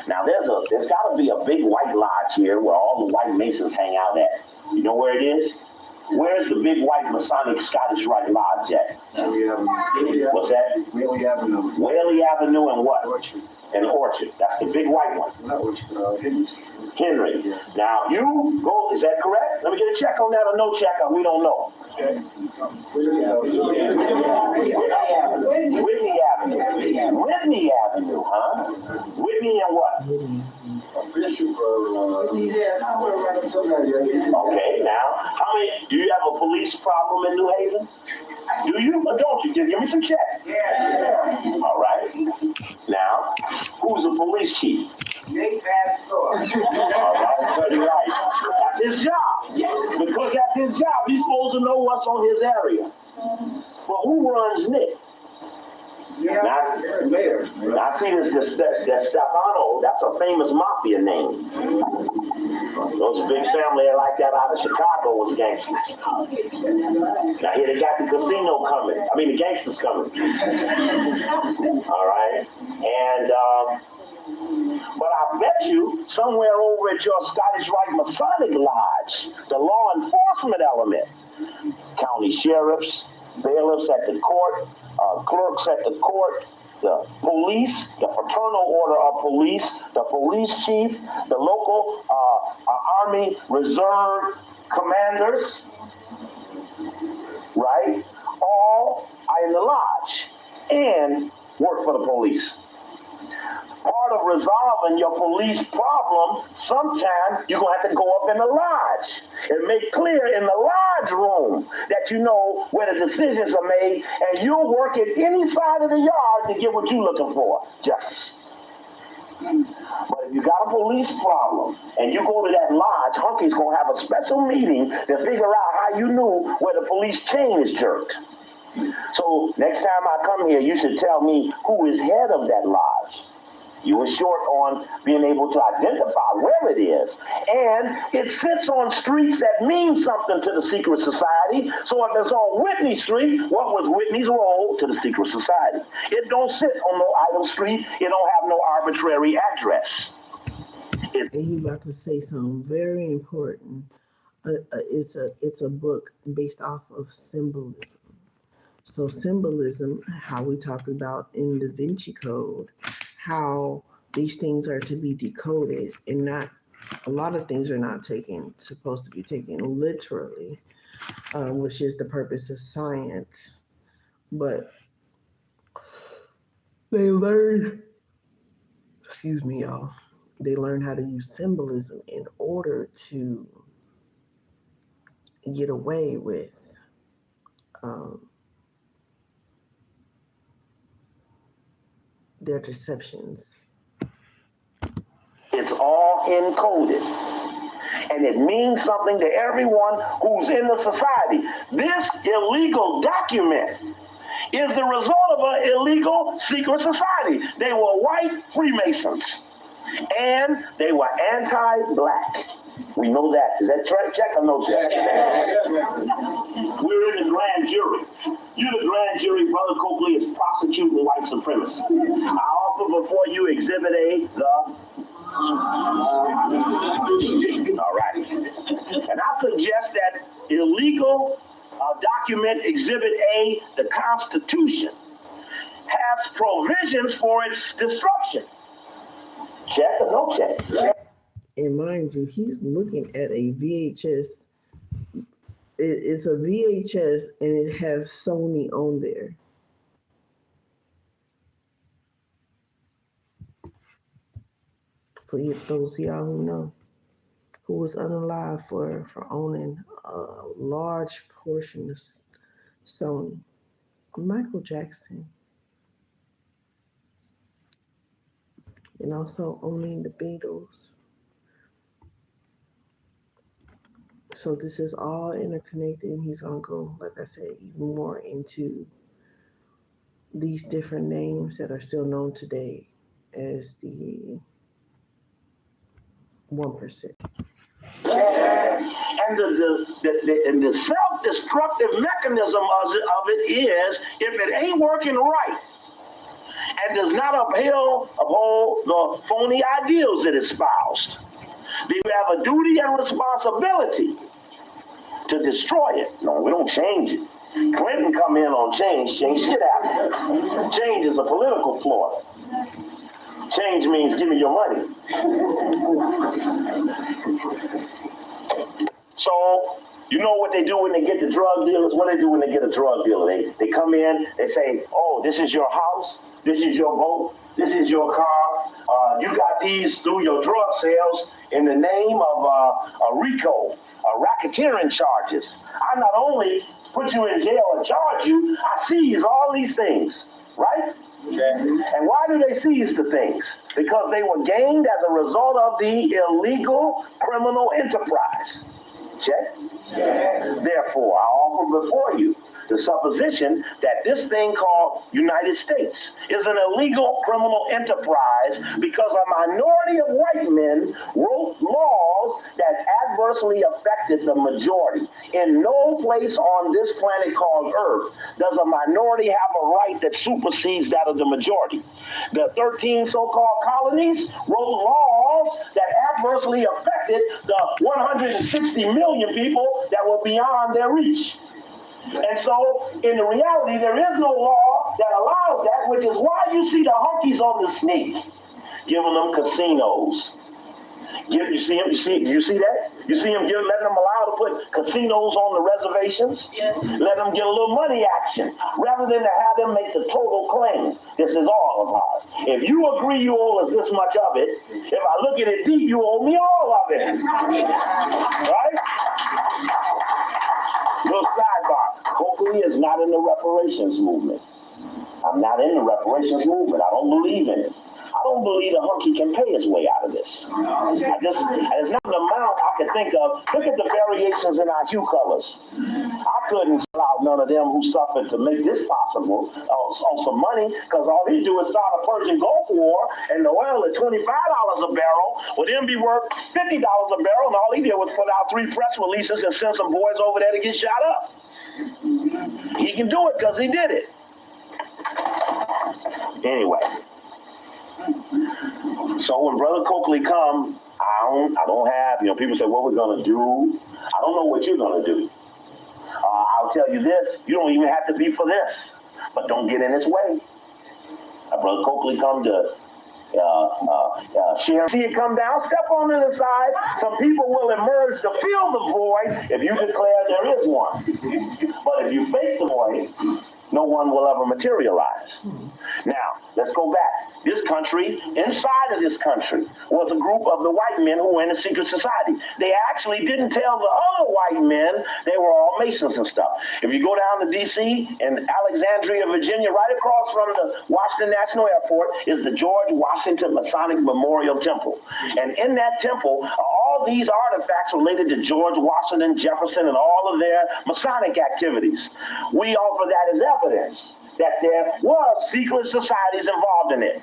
Speaker 3: Now there's got to be a big white lodge here where all the white Masons hang out at. You know where it is? Where's the big white Masonic Scottish Rite Lodge at? What's that?
Speaker 4: Whaley Avenue.
Speaker 3: Whaley Avenue and what?
Speaker 4: Orchard.
Speaker 3: And Orchard. That's the big white one.
Speaker 4: Not Orchard,
Speaker 3: Henry.
Speaker 4: Yeah.
Speaker 3: Now you go, is that correct? Let me get a check on that or no check, we don't know.
Speaker 4: Okay.
Speaker 3: Whitney Avenue. Whitney Avenue, huh? Whitney and what?
Speaker 4: Bishop
Speaker 3: Okay, now, how many, do you have a police problem in New Haven? Do you or don't you? Give me some check.
Speaker 4: Yeah.
Speaker 3: All right. Now, who's the police chief?
Speaker 4: Nick Pastor.
Speaker 3: All right, pretty right. That's his job. Because that's his job, he's supposed to know what's on his area. But who runs Nick? Now,
Speaker 4: Mayor.
Speaker 3: I see this Stefano, that's a famous mafia name. Those big family like that out of Chicago was gangsters. Now here they got the casino coming. I mean the gangsters coming. All right. And but I bet you somewhere over at your Scottish Rite Masonic Lodge, the law enforcement element, county sheriffs, bailiffs at the court, clerks at the court, the police, the fraternal order of police, the police chief, the local Army Reserve commanders, right? All are in the lodge and work for the police. Part of resolving your police problem, sometimes you're going to have to go up in the lodge and make clear in the lodge room that you know where the decisions are made, and you'll work at any side of the yard to get what you're looking for, justice. But if you got a police problem and you go to that lodge, Hunky's going to have a special meeting to figure out how you knew where the police chain is jerked. So next time I come here, you should tell me who is head of that lodge. You were short on being able to identify where it is. And it sits on streets that mean something to the secret society. So if it's on Whitney Street, what was Whitney's role to the secret society? It don't sit on no idle street. It don't have no arbitrary address.
Speaker 1: And he about to say something very important. It's a book based off of symbolism. So symbolism, how we talked about in the Da Vinci Code, how these things are to be decoded, and not a lot of things are not supposed to be taken literally, which is the purpose of science. But they learn, excuse me, y'all, they learn how to use symbolism in order to get away with their deceptions.
Speaker 3: It's all encoded. And it means something to everyone who's in the society. This illegal document is the result of an illegal secret society. They were white Freemasons. And they were anti-black. We know that. Is that check or no check? We're in the grand jury. You're the grand jury. Brother Coakley is prosecuting white supremacy. I offer before you Exhibit A, all right. And I suggest that illegal document Exhibit A, the Constitution, has provisions for its destruction. Check or no check?
Speaker 1: And mind you, he's looking at a VHS. It's a VHS and it has Sony on there. For those of y'all who know, who was unalive for owning a large portion of Sony. Michael Jackson. And also owning the Beatles. So this is all interconnected, and he's going to go, like I said, even more into these different names that are still known today as the 1%.
Speaker 3: And the self-destructive mechanism of it is, if it ain't working right and does not uphold the phony ideals it espoused, then you have a duty and responsibility to destroy it. No, we don't change it. Clinton come in on change shit happens. Change is a political ploy. Change means give me your money. So, you know what they do when they get the drug dealers? What they do when they get a drug dealer? They come in, they say, oh, this is your house, this is your boat, this is your car. You got these through your drug sales in the name of a RICO, racketeering charges. I not only put you in jail and charge you, I seize all these things, right? Okay. And why do they seize the things? Because they were gained as a result of the illegal criminal enterprise. Check? Yeah. Therefore, I offer before you the supposition that this thing called United States is an illegal criminal enterprise because a minority of white men wrote laws that adversely affected the majority. In no place on this planet called Earth does a minority have a right that supersedes that of the majority. The 13 so-called colonies wrote laws that adversely affected the 160 million people that were beyond their reach. And so, in the reality, there is no law that allows that, which is why you see the hunkies on the sneak, giving them casinos. You see him? You see that? You see him letting them allow to put casinos on the reservations? Yes. Let them get a little money action rather than to have them make the total claim. This is all of ours. If you agree you owe us this much of it, if I look at it deep, you owe me all of it. Right? Little sidebar. Hopefully it's not in the reparations movement. I'm not in the reparations movement. I don't believe in it. I don't believe the hunky can pay his way out of this. There's not an amount I can think of. Look at the variations in our hue colors. I couldn't sell out none of them who suffered to make this possible on some money, because all he do is start a Persian Gulf War, and the oil at $25 a barrel would then be worth $50 a barrel, and all he did was put out 3 press releases and send some boys over there to get shot up. He can do it because he did it. Anyway. So when Brother Coakley come, I don't have, people say, what we're going to do. I don't know what you're going to do. I'll tell you this, you don't even have to be for this, but don't get in his way. Brother Coakley come to share. See it come down, step on to the side. Some people will emerge to fill the void if you declare there is one. But if you fake the void, no one will ever materialize. Now, let's go back. This country, inside of this country, was a group of the white men who were in a secret society. They actually didn't tell the other white men they were all Masons and stuff. If you go down to D.C. and Alexandria, Virginia, right across from the Washington National Airport is the George Washington Masonic Memorial Temple. And in that temple are all these artifacts related to George Washington, Jefferson, and all of their Masonic activities. We offer that as evidence that there was secret societies involved in it.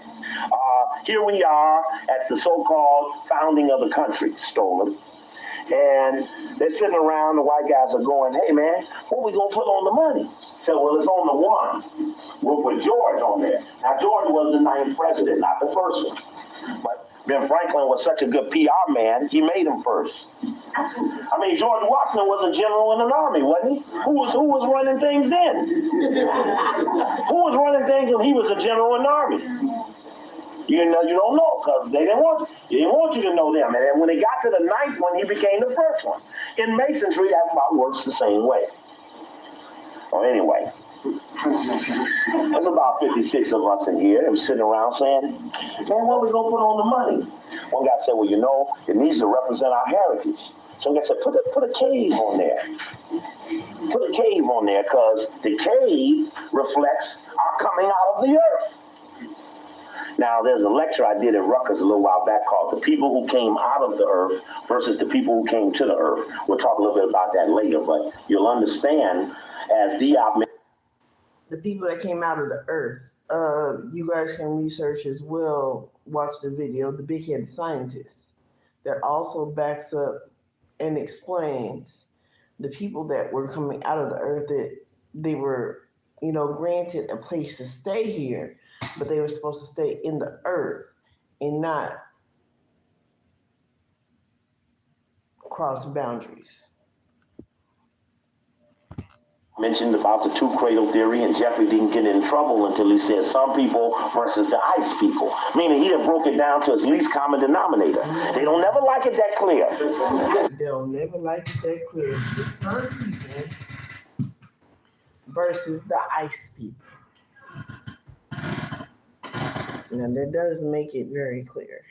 Speaker 3: Here we are at the so-called founding of the country, stolen. And they're sitting around, the white guys are going, hey man, what we gonna put on the money? So, well, it's on the one. We'll put George on there. Now, George was the 9th president, not the first one. But Ben Franklin was such a good PR man, he made him first. I mean, George Washington was a general in an army, wasn't he? Who was running things then? Who was running things when he was a general in the army? You don't know, because they didn't want you to know them. And then when they got to the 9th one, he became the first one. In Masonry, that about works the same way. Well, anyway, there's about 56 of us in here. They were sitting around saying, man, what are we going to put on the money? One guy said, well, it needs to represent our heritage. Some guy said, put a cave on there. Put a cave on there, because the cave reflects our coming out of the earth. Now, there's a lecture I did at Rutgers a little while back called The People Who Came Out of the Earth versus the People Who Came to the Earth. We'll talk a little bit about that later, but you'll understand as Diop.
Speaker 1: The people that came out of the earth, you guys can research as well, watch the video, The Big-Headed Scientist, that also backs up and explains the people that were coming out of the earth, that they were, granted a place to stay here, but they were supposed to stay in the earth and not cross boundaries.
Speaker 3: Mentioned about the 2 cradle theory, and Jeffrey didn't get in trouble until he said some people versus the ice people, meaning he had broke it down to its least common denominator. They don't never like it that clear.
Speaker 1: They'll never like it that clear. The sun people versus the ice people. Now that does make it very clear,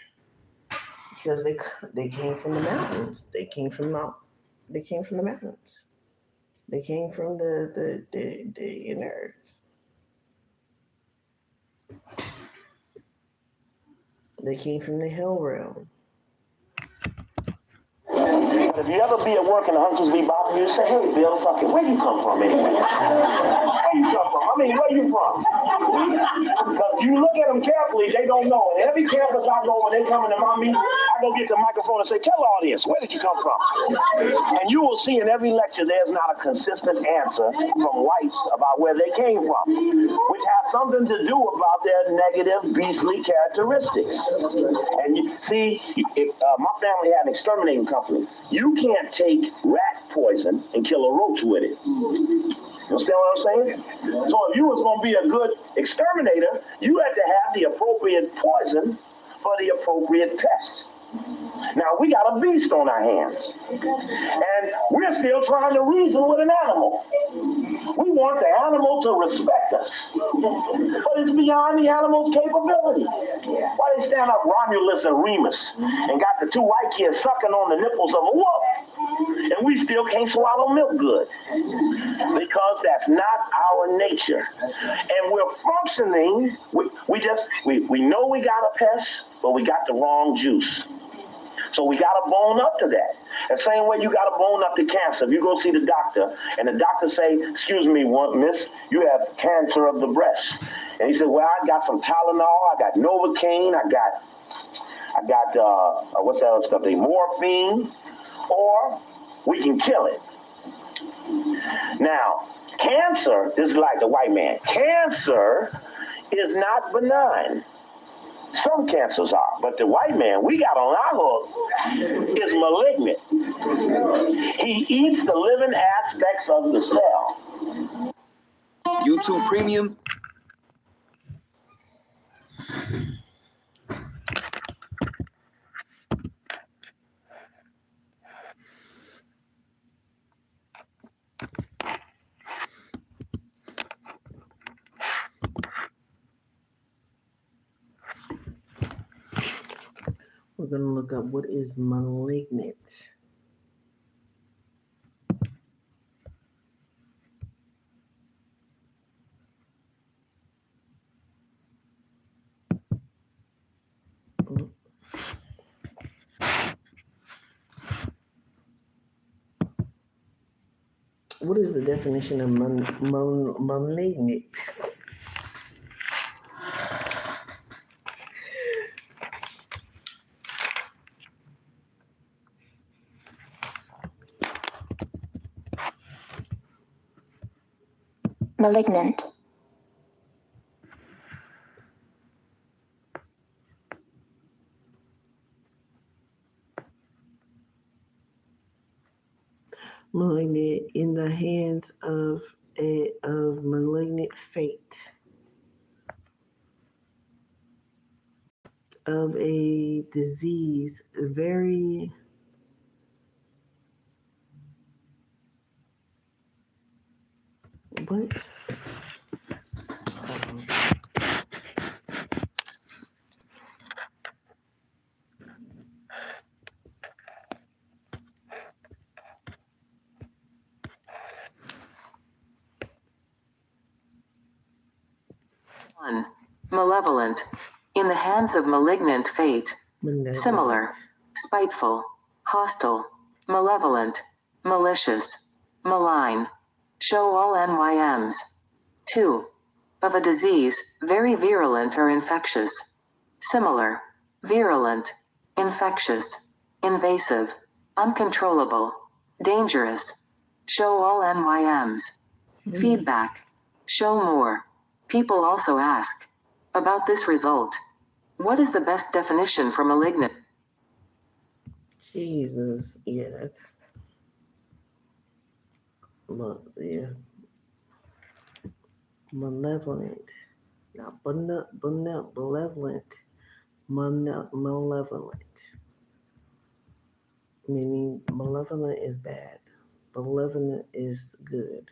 Speaker 1: because they came from the mountains. They came from the mountains. They came from the inner earth. They came from the hell realm.
Speaker 3: If you ever be at work and the hunkies be bothering you, say, hey, Bill, where you come from anyway? Where you come from? Where you from? Because you look at them carefully, they don't know. And every campus I go, when they come into my meeting, I go get the microphone and say, tell the audience, where did you come from? And you will see in every lecture there's not a consistent answer from whites about where they came from, which has something to do about their negative, beastly characteristics. And you see, my family had an exterminating company. You can't take rat poison and kill a roach with it. You understand what I'm saying? So if you was going to be a good exterminator, you had to have the appropriate poison for the appropriate pest. Now we got a beast on our hands. And we're still trying to reason with an animal. We want the animal to respect us. But it's beyond the animal's capability. Why they stand up Romulus and Remus and got the two white kids sucking on the nipples of a wolf? And we still can't swallow milk good. Because that's not our nature. And we're functioning, we know we got a pest, but we got the wrong juice. So we got to bone up to that. The same way you got to bone up to cancer. If you go see the doctor and the doctor say, excuse me, miss, you have cancer of the breast. And he said, well, I got some Tylenol, I got Novocaine, I got what's that other stuff? Morphine, or we can kill it. Now, cancer is like the white man. Cancer is not benign. Some cancers are, but the white man we got on our hook is malignant. He eats the living aspects of the cell.
Speaker 5: YouTube Premium.
Speaker 1: We're going to look up what is malignant. What is the definition of malignant?
Speaker 6: Malignant.
Speaker 1: Malignant, in the hands of malignant fate, of a disease, very what?
Speaker 2: One, malevolent, in the hands of malignant fate.
Speaker 1: Malevolent.
Speaker 2: Similar, spiteful, hostile, malevolent, malicious, malign. Show all NYMs. 2. Of a disease, very virulent or infectious. Similar, virulent, infectious, invasive, uncontrollable, dangerous. Show all NYMs. Feedback. Show more. People also ask about this result. What is the best definition for malignant?
Speaker 1: Jesus, yeah, that's, yeah, malevolent, not malevolent, malevolent, meaning malevolent is bad, malevolent is good.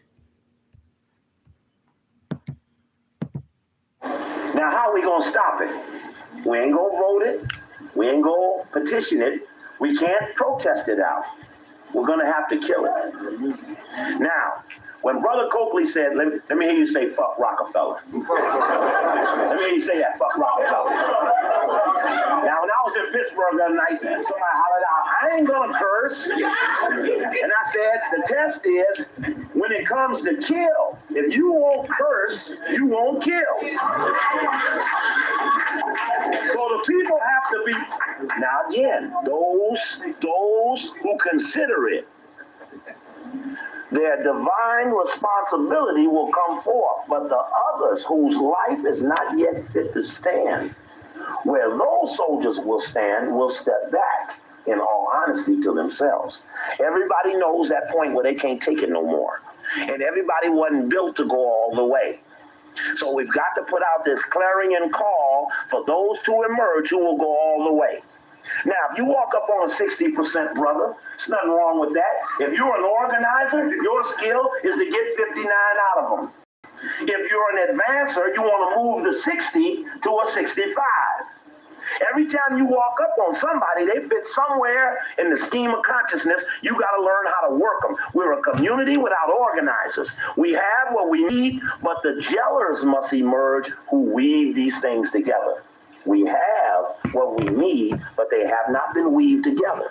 Speaker 3: Now, how are we going to stop it? We ain't going to vote it. We ain't going to petition it. We can't protest it out. We're going to have to kill it. Now, when Brother Coakley said, let me hear you say, fuck Rockefeller. Let me hear you say that, fuck Rockefeller. Now, when I was in Pittsburgh the other night, somebody hollered out, I ain't going to curse. And I said, the test is, when it comes to kill, if you won't curse, you won't kill. So the people have to be, now again, those who consider it, their divine responsibility will come forth, but the others whose life is not yet fit to stand, where those soldiers will stand, will step back in all honesty to themselves. Everybody knows that point where they can't take it no more. And everybody wasn't built to go all the way. So we've got to put out this clarion call for those to emerge who will go all the way. Now, if you walk up on a 60%, brother, there's nothing wrong with that. If you're an organizer, your skill is to get 59 out of them. If you're an advancer, you want to move the 60 to a 65. Every time you walk up on somebody, they fit somewhere in the scheme of consciousness. You got to learn how to work them. We're a community without organizers. We have what we need, but the gellers must emerge who weave these things together. We have what we need, but they have not been weaved together.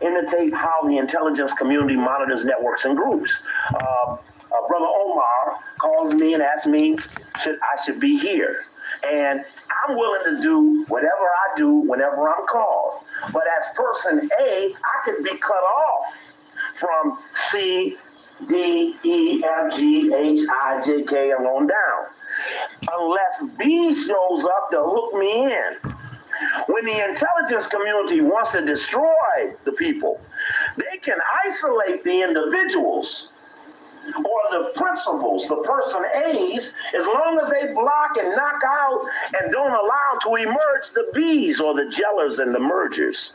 Speaker 3: Imitate how the intelligence community monitors networks and groups. Brother Omar calls me and asks me I should be here. And I'm willing to do whatever I do whenever I'm called. But as person A, I could be cut off from C, D, E, F, G, H, I, J, K, and on down. Unless B shows up to hook me in. When the intelligence community wants to destroy the people, they can isolate the individuals or the principles, the person A's, as long as they block and knock out and don't allow to emerge the B's or the gellers and the mergers.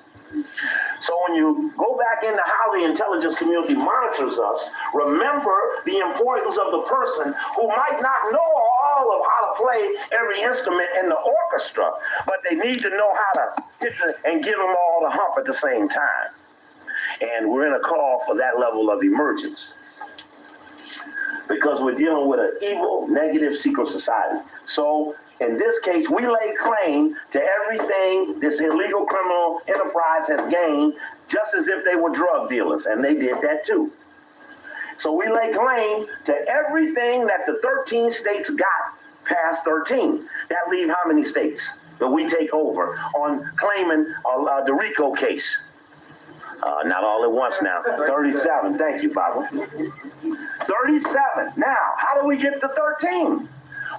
Speaker 3: So when you go back into how the intelligence community monitors us, remember the importance of the person who might not know all of how to play every instrument in the orchestra, but they need to know how to hit and give them all the hump at the same time. And we're in a call for that level of emergence, because we're dealing with an evil, negative, secret society. So in this case, we lay claim to everything this illegal criminal enterprise has gained, just as if they were drug dealers, and they did that too. So we lay claim to everything that the 13 states got past 13. That leave how many states that we take over on claiming the RICO case? Not all at once now. 37. Thank you, Baba. 37. Now, how do we get to 13?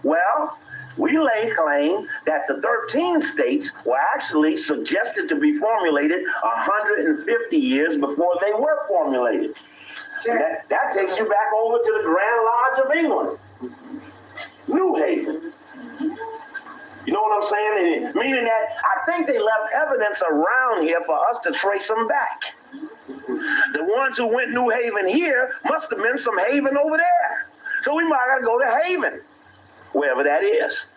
Speaker 3: Well, we lay claim that the 13 states were actually suggested to be formulated 150 years before they were formulated. Sure. That takes you back over to the Grand Lodge of England, New Haven. You know what I'm saying? Meaning that I think they left evidence around here for us to trace them back. The ones who went New Haven here must have been some Haven over there. So we might have to go to Haven, wherever that is,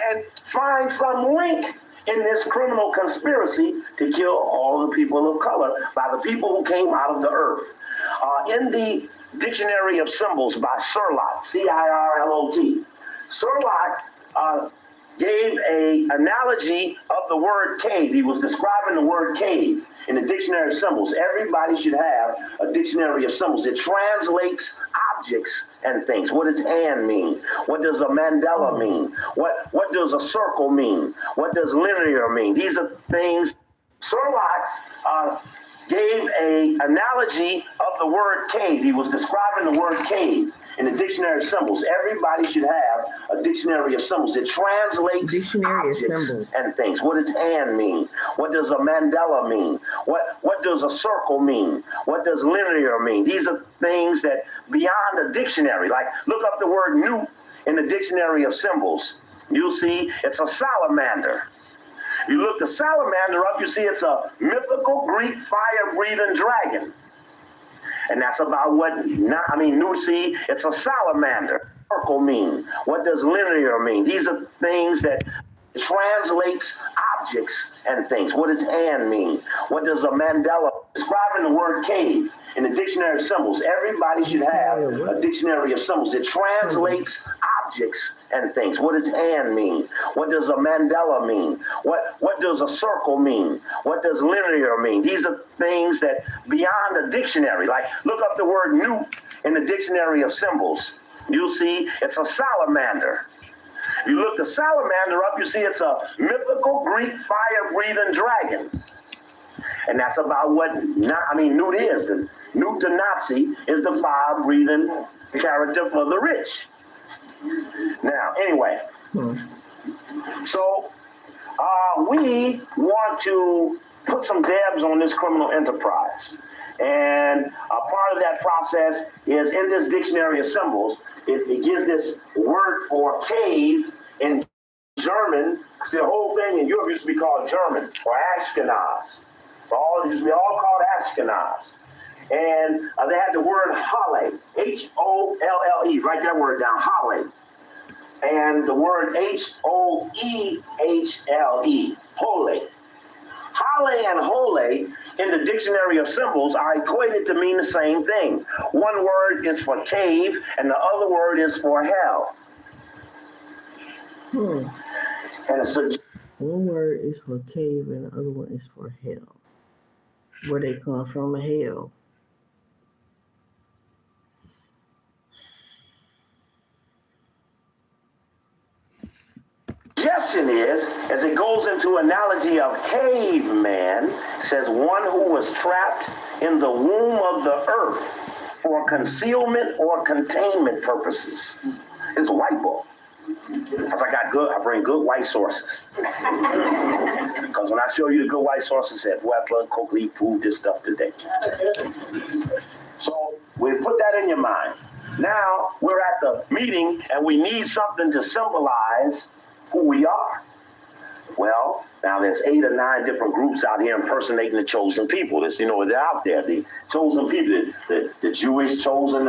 Speaker 3: and find some link in this criminal conspiracy to kill all the people of color by the people who came out of the earth. In the Dictionary of Symbols by Sirlot, C-I-R-L-O-T, Sirlot gave an analogy of the word cave. He was describing the word cave in the Dictionary of Symbols. Everybody should have a Dictionary of Symbols. It translates objects and things. What does and mean? What does a mandala mean? What does a circle mean? What does linear mean? These are things. Sirlot gave an analogy of the word cave. He was describing the word cave in the Dictionary of Symbols. Everybody should have a Dictionary of Symbols. It translates
Speaker 1: Dictionary of
Speaker 3: objects
Speaker 1: Symbols
Speaker 3: and things. What does and mean? What does a mandala mean? What does a circle mean? What does linear mean? These are things that beyond a dictionary. Like, look up the word newt in the Dictionary of Symbols. You'll see it's a salamander. You look the salamander up, you see it's a mythical Greek fire-breathing dragon. And that's about see, it's a salamander. Circle mean? What does linear mean? These are things that translates objects and things. What does and mean? What does a mandala? Describing the word cave in the Dictionary of Symbols. Everybody should have a Dictionary of Symbols. It translates objects and things. What does and mean? What does a mandala mean? What does a circle mean? What does linear mean? These are things that beyond a dictionary. Like, look up the word newt in the Dictionary of Symbols. You'll see it's a salamander. You look the salamander up, you see it's a mythical Greek fire-breathing dragon. And that's about what newt is. The newt the Nazi is the fire-breathing character for the rich. Now, anyway, so we want to put some dabs on this criminal enterprise. And a part of that process is in this Dictionary of Symbols, it gives this word for cave in German, the whole thing in Europe used to be called German or Ashkenaz. So it used to be all called Ashkenaz. And they had the word Halle, Holle. Write that word down, Halle. And the word Hoehle, Holle. Halle and Holle in the dictionary of symbols are equated to mean the same thing. One word is for cave and the other word is for hell. And it's
Speaker 1: one word is for cave and the other one is for hell. Where they come from, hell.
Speaker 3: suggestion is, as it goes into analogy of caveman, says one who was trapped in the womb of the earth for concealment or containment purposes. It's a white book. Because I bring good white sources. Because when I show you the good white sources, it said, well, Coakley proved this stuff today. So we put that in your mind. Now we're at the meeting and we need something to symbolize who we are. Well, now there's 8 or 9 different groups out here impersonating the chosen people. This, they're out there. The chosen people, the Jewish chosen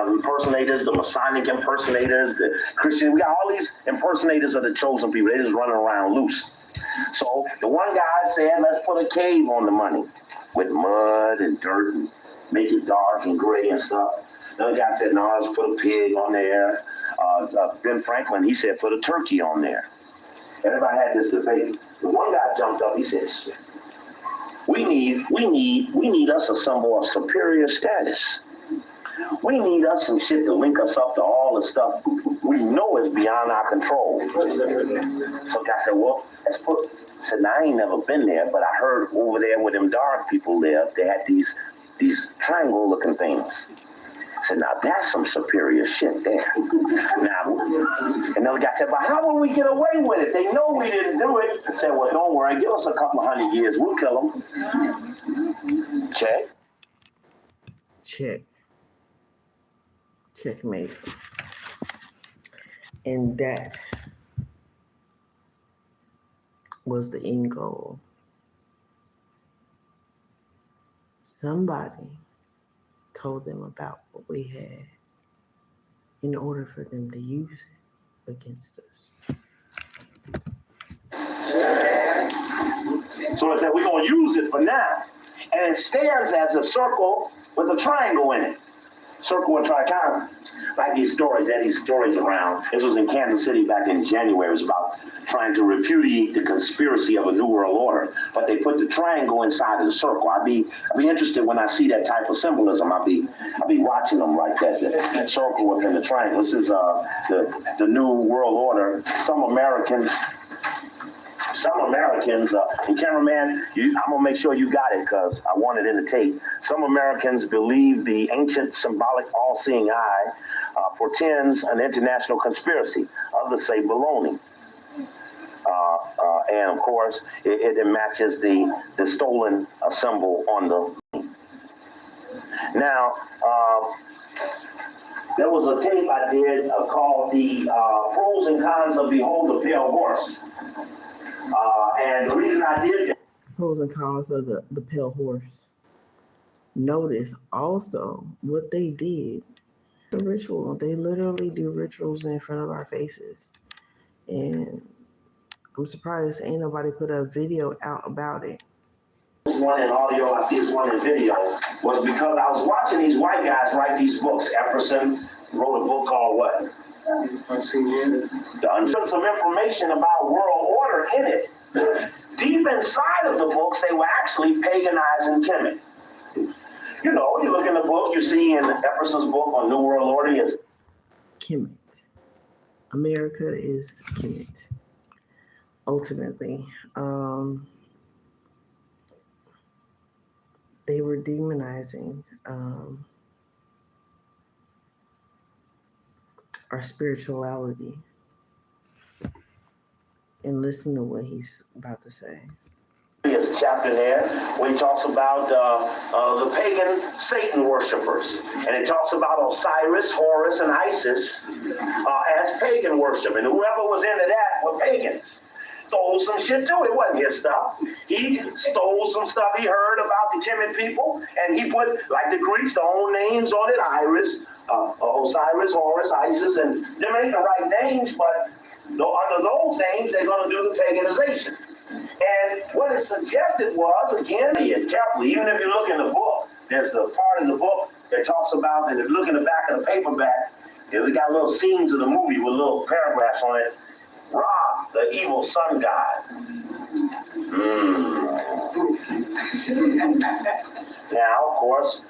Speaker 3: impersonators, the Masonic impersonators, the Christian. We got all these impersonators of the chosen people. They just running around loose. So the one guy said, let's put a cave on the money with mud and dirt and make it dark and gray and stuff. Another guy said, no, let's put a pig on there. Ben Franklin, he said, put a turkey on there. Everybody had this debate. The one guy jumped up, he said, we need us a symbol of superior status. We need us some shit to link us up to all the stuff we know is beyond our control. So guy said, well, let's put, I said, now I ain't never been there, but I heard over there where them dark people live, they had these triangle looking things. I said, now that's some superior shit there. Now, another guy said, but how will we get away with it? They know we didn't do it. I said, well, don't worry. Give us a couple of 100 years. We'll kill them. Check.
Speaker 1: Check. Checkmate. And that was the end goal. Somebody told them about what we had in order for them to use it against us.
Speaker 3: So it said, we're going to use it for now. And it stands as a circle with a triangle in it. Circle and triangle. Like these stories, there are these stories around. This was in Kansas City back in January. It was about trying to repudiate the conspiracy of a new world order. But they put the triangle inside of the circle. I'd be interested when I see that type of symbolism. I'll be watching them like that. The circle within the triangle. This is the new world order. Some Americans, and cameraman, I'm going to make sure you got it because I want it in the tape. Some Americans believe the ancient symbolic all-seeing eye portends an international conspiracy. Others say baloney. And of course, it matches the stolen symbol on the. Now, there was a tape I did called the Pros and Cons of Behold the Pale Horse. And the reason I did that.
Speaker 1: Pros and cons of the pale horse. Notice also what they did. The ritual. They literally do rituals in front of our faces. And I'm surprised ain't nobody put a video out about it.
Speaker 3: One in audio, I see this one in video, was because I was watching these white guys write these books. Epperson wrote a book called what? Some information about world order in it. Deep inside of the books, they were actually paganizing Kemet. You look in the book, you see in Epperson's book on New World Order is
Speaker 1: Kemet. America is Kemet. Ultimately, they were demonizing our spirituality. And listen to what he's about to say.
Speaker 3: There's a chapter there where he talks about the pagan Satan worshipers. And it talks about Osiris, Horus, and Isis as pagan worship. And whoever was into that were pagans. Stole some shit too. It wasn't his stuff. He stole some stuff he heard about the Kemet people, and he put, like the Greeks, their own names on it. Osiris, Horus, Isis, and them ain't the right names, but under those names, they're going to do the paganization. And what it suggested was, again, carefully, even if you look in the book, there's the part in the book that talks about, and if you look in the back of the paperback, we got little scenes of the movie with little paragraphs on it. Ra, the evil sun god. Now, of course,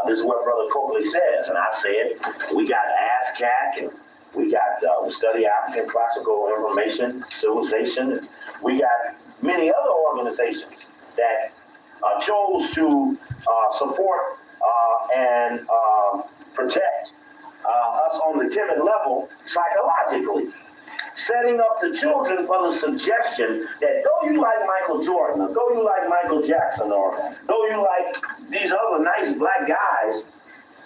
Speaker 3: this is what Brother Coakley says, and I say it. We got ASCAC, and we got we study African classical information, civilization. And we got many other organizations that chose to support and protect us on the Kemet level psychologically. Setting up the children for the suggestion that though you like Michael Jordan, or though you like Michael Jackson, or though you like these other nice black guys,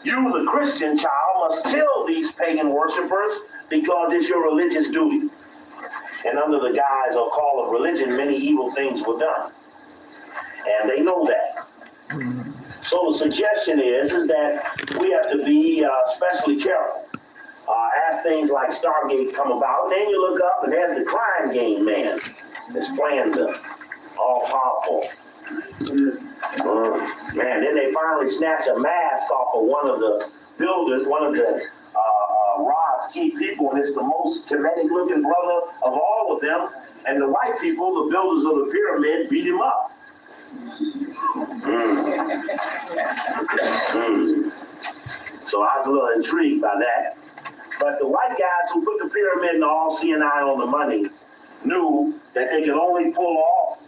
Speaker 3: you, the Christian child, must kill these pagan worshipers because it's your religious duty. And under the guise or call of religion, many evil things were done. And they know that. So the suggestion is that we have to be especially careful. As things like Stargate come about, then you look up and there's the crime game man that's playing the all-powerful. Man, then they finally snatch a mask off of one of the builders, one of the Ra's key people, and it's the most Kemetic-looking brother of all of them. And the white people, the builders of the pyramid, beat him up. So I was a little intrigued by that. But the white guys who put the pyramid and the all-seeing eye on the money knew that they could only pull off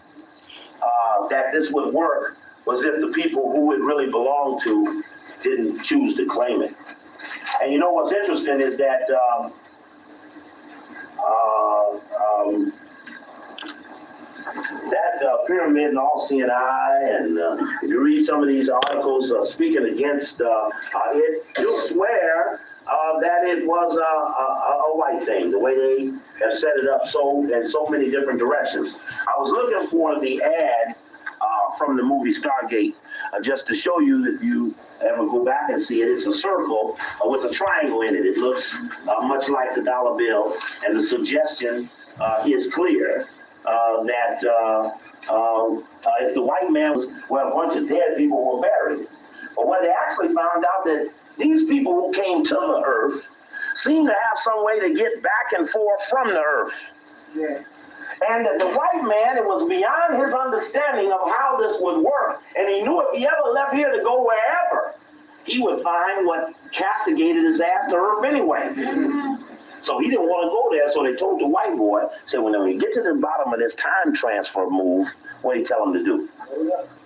Speaker 3: that this would work was if the people who it really belonged to didn't choose to claim it. And you know what's interesting is that pyramid and all-seeing eye, and if you read some of these articles speaking against it, you'll swear that it was a white thing, the way they have set it up in so many different directions. I was looking for the ad from the movie Stargate, just to show you, if you ever go back and see it, it's a circle with a triangle in it. It looks much like the dollar bill, and the suggestion is clear that if the white man was where a bunch of dead people were buried, but when they actually found out that these people who came to the earth seemed to have some way to get back and forth from the earth. Yeah. And that the white man, it was beyond his understanding of how this would work. And he knew if he ever left here to go wherever, he would find what castigated his ass to earth anyway. So he didn't want to go there, so they told the white boy, said, when you get to the bottom of this time transfer move, what do you tell him to do?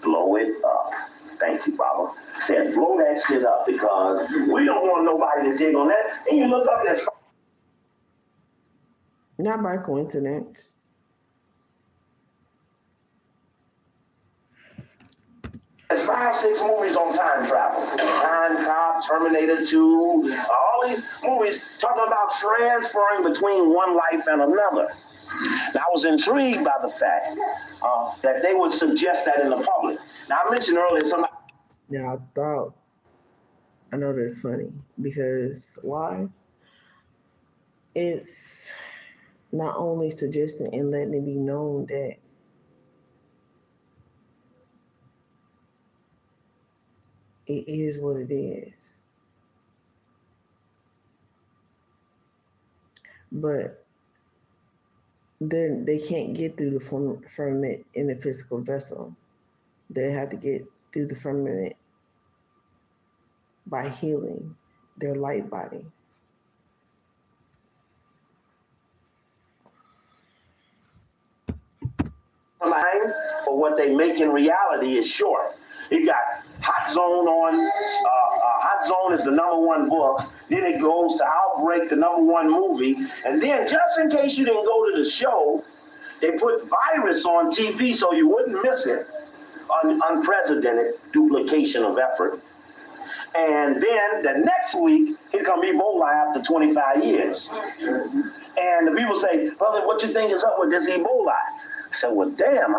Speaker 3: Blow it up. Thank you, Baba. Said, blow that shit up, because we don't want nobody to dig on that. And you look up and
Speaker 1: Not by coincidence.
Speaker 3: there's 5-6 movies on time travel. Time Cop, Terminator 2, all these movies talking about transferring between one life and another. And I was intrigued by the fact that they would suggest that in the public. Now, I mentioned earlier somebody.
Speaker 1: Now, I know that's funny, because why? It's not only suggesting and letting it be known that it is what it is. But they can't get through the firmament in the physical vessel. They have to get through the firmament by healing their light body.
Speaker 3: But what they make in reality is short. You got Hot Zone on, Hot Zone is the #1 book, then it goes to Outbreak, the #1 movie, and then just in case you didn't go to the show, They put virus on TV so you wouldn't miss it. Unprecedented duplication of effort. And then the next week, here come Ebola after 25 years. And the people say, brother, what you think is up with this Ebola? I said, well, damn,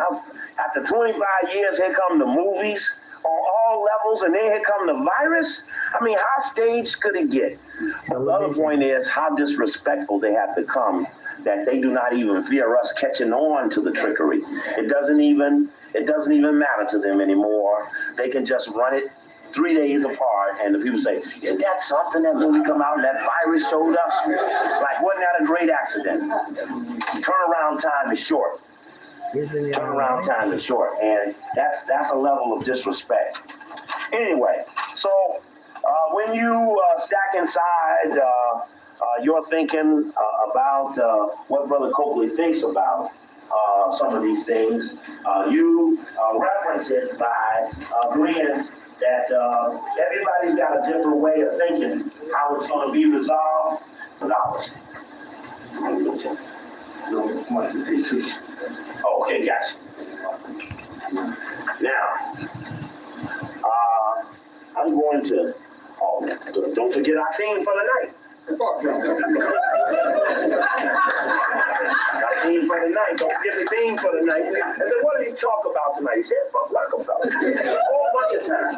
Speaker 3: after 25 years, here come the movies on all levels, and then here come the virus. I mean, how staged could it get? The other point is how disrespectful they have become, that they do not even fear us catching on to the trickery. It doesn't even matter to them anymore. They can just run it 3 days apart, and the people say, is that something that when we come out and that virus showed up? Like, wasn't that a great accident? Turnaround time is short. Turnaround time is short, and that's a level of disrespect. Anyway, so when you stack inside your thinking about what Brother Copley thinks about some of these things, you reference it by agreeing that everybody's got a different way of thinking how it's going to be resolved. Okay, gotcha. Now, I'm going to, don't forget our theme for the night. Our theme for the night. Don't forget the theme for the night. I said, what did he talk about tonight? He said, fuck Rockefeller. A whole bunch of times.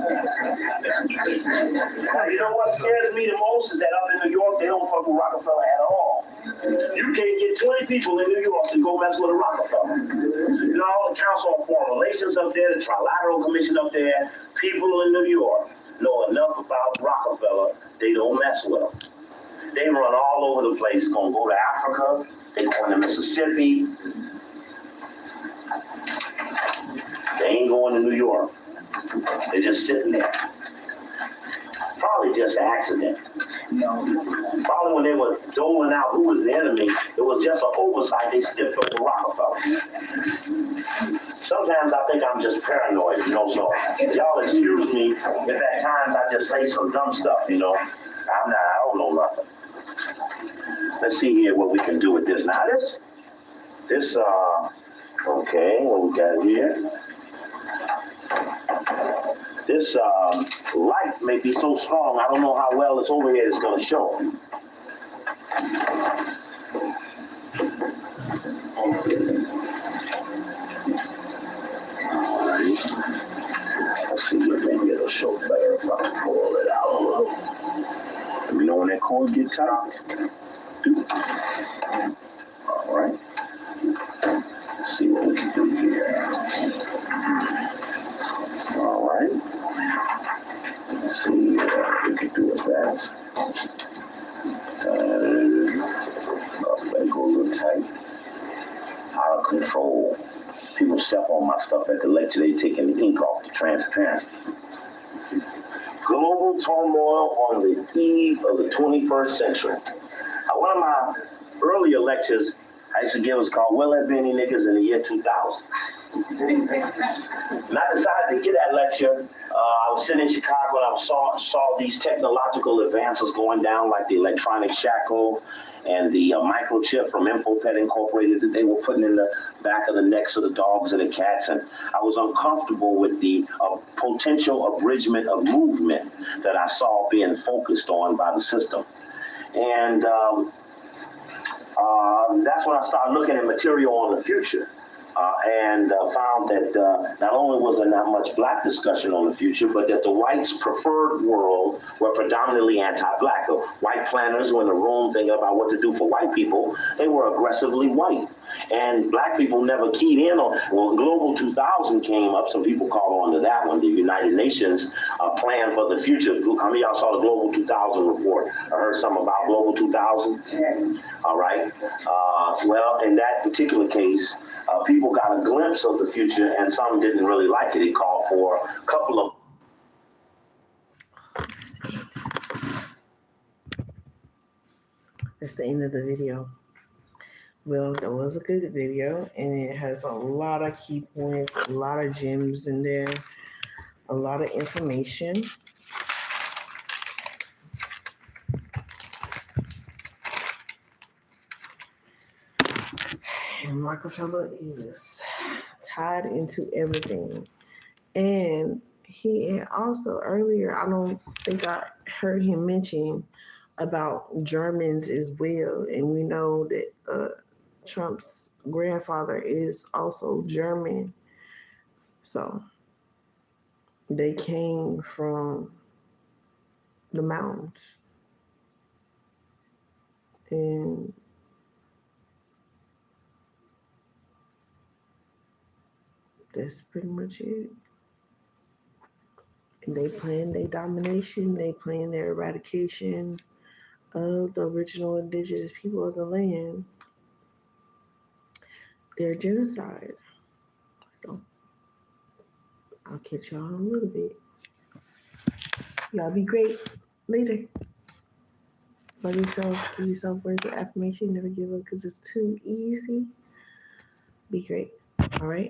Speaker 3: Now, you know what scares me the most is that up in New York, they don't fuck with Rockefeller at all. You can't get 20 people in New York to go mess with a Rockefeller. You know, the Council on Foreign Relations up there, the Trilateral Commission up there, people in New York know enough about Rockefeller, they don't mess with them. They run all over the place, gonna go to Africa, they going to Mississippi. They ain't going to New York. They're just sitting there. Probably just an accident. Probably when they were doling out who was the enemy, it was just an oversight. They skipped over Rockefeller. Sometimes I think I'm just paranoid, you know, so y'all excuse me if at times I just say some dumb stuff, you know. I don't know nothing. Let's see here what we can do with this. Now okay, what we got here? This light may be so strong, I don't know how well this overhead is going to show. Let's see if maybe it'll show better if I pull it out a little. Let me know when that cord gets tight. All right. Let's see what we can do here. All right. Let's see what we can do with that. That goes a little tight. Out of control. People step on my stuff at the lecture, they taking the ink off the transparency. Global turmoil on the eve of the 21st century. One of my earlier lectures I used to give was called Will There Be Any Niggas in the Year 2000? And I decided to get that lecture. I was sitting in Chicago and I saw these technological advances going down, like the electronic shackle and the microchip from Infopet Incorporated that they were putting in the back of the necks of the dogs and the cats. And I was uncomfortable with the potential abridgment of movement that I saw being focused on by the system. And that's when I started looking at material on the future. And found that not only was there not much black discussion on the future, but that the whites' preferred world were predominantly anti-black. The white planners were in the room thinking about what to do for white people. They were aggressively white. And black people never keyed in on, well, Global 2000 came up, some people called on to that one, the United Nations plan for the future. How many of y'all saw the Global 2000 report? I heard something about Global 2000? All right. Well, in that particular case, people got a glimpse of the future and some didn't really like it. It called for a couple of...
Speaker 1: That's the end of the video. Well, it was a good video, and it has a lot of key points, a lot of gems in there, a lot of information. And Rockefeller is tied into everything. And he had also earlier, I don't think I heard him mention about Germans as well. And we know that Trump's grandfather is also German. So they came from the mountains. And that's pretty much it. And they plan their domination, they plan their eradication of the original indigenous people of the land, their genocide. So I'll catch y'all in a little bit. Y'all be great. Later. Love yourself. Give yourself words of affirmation. Never give up because it's too easy. Be great. All right.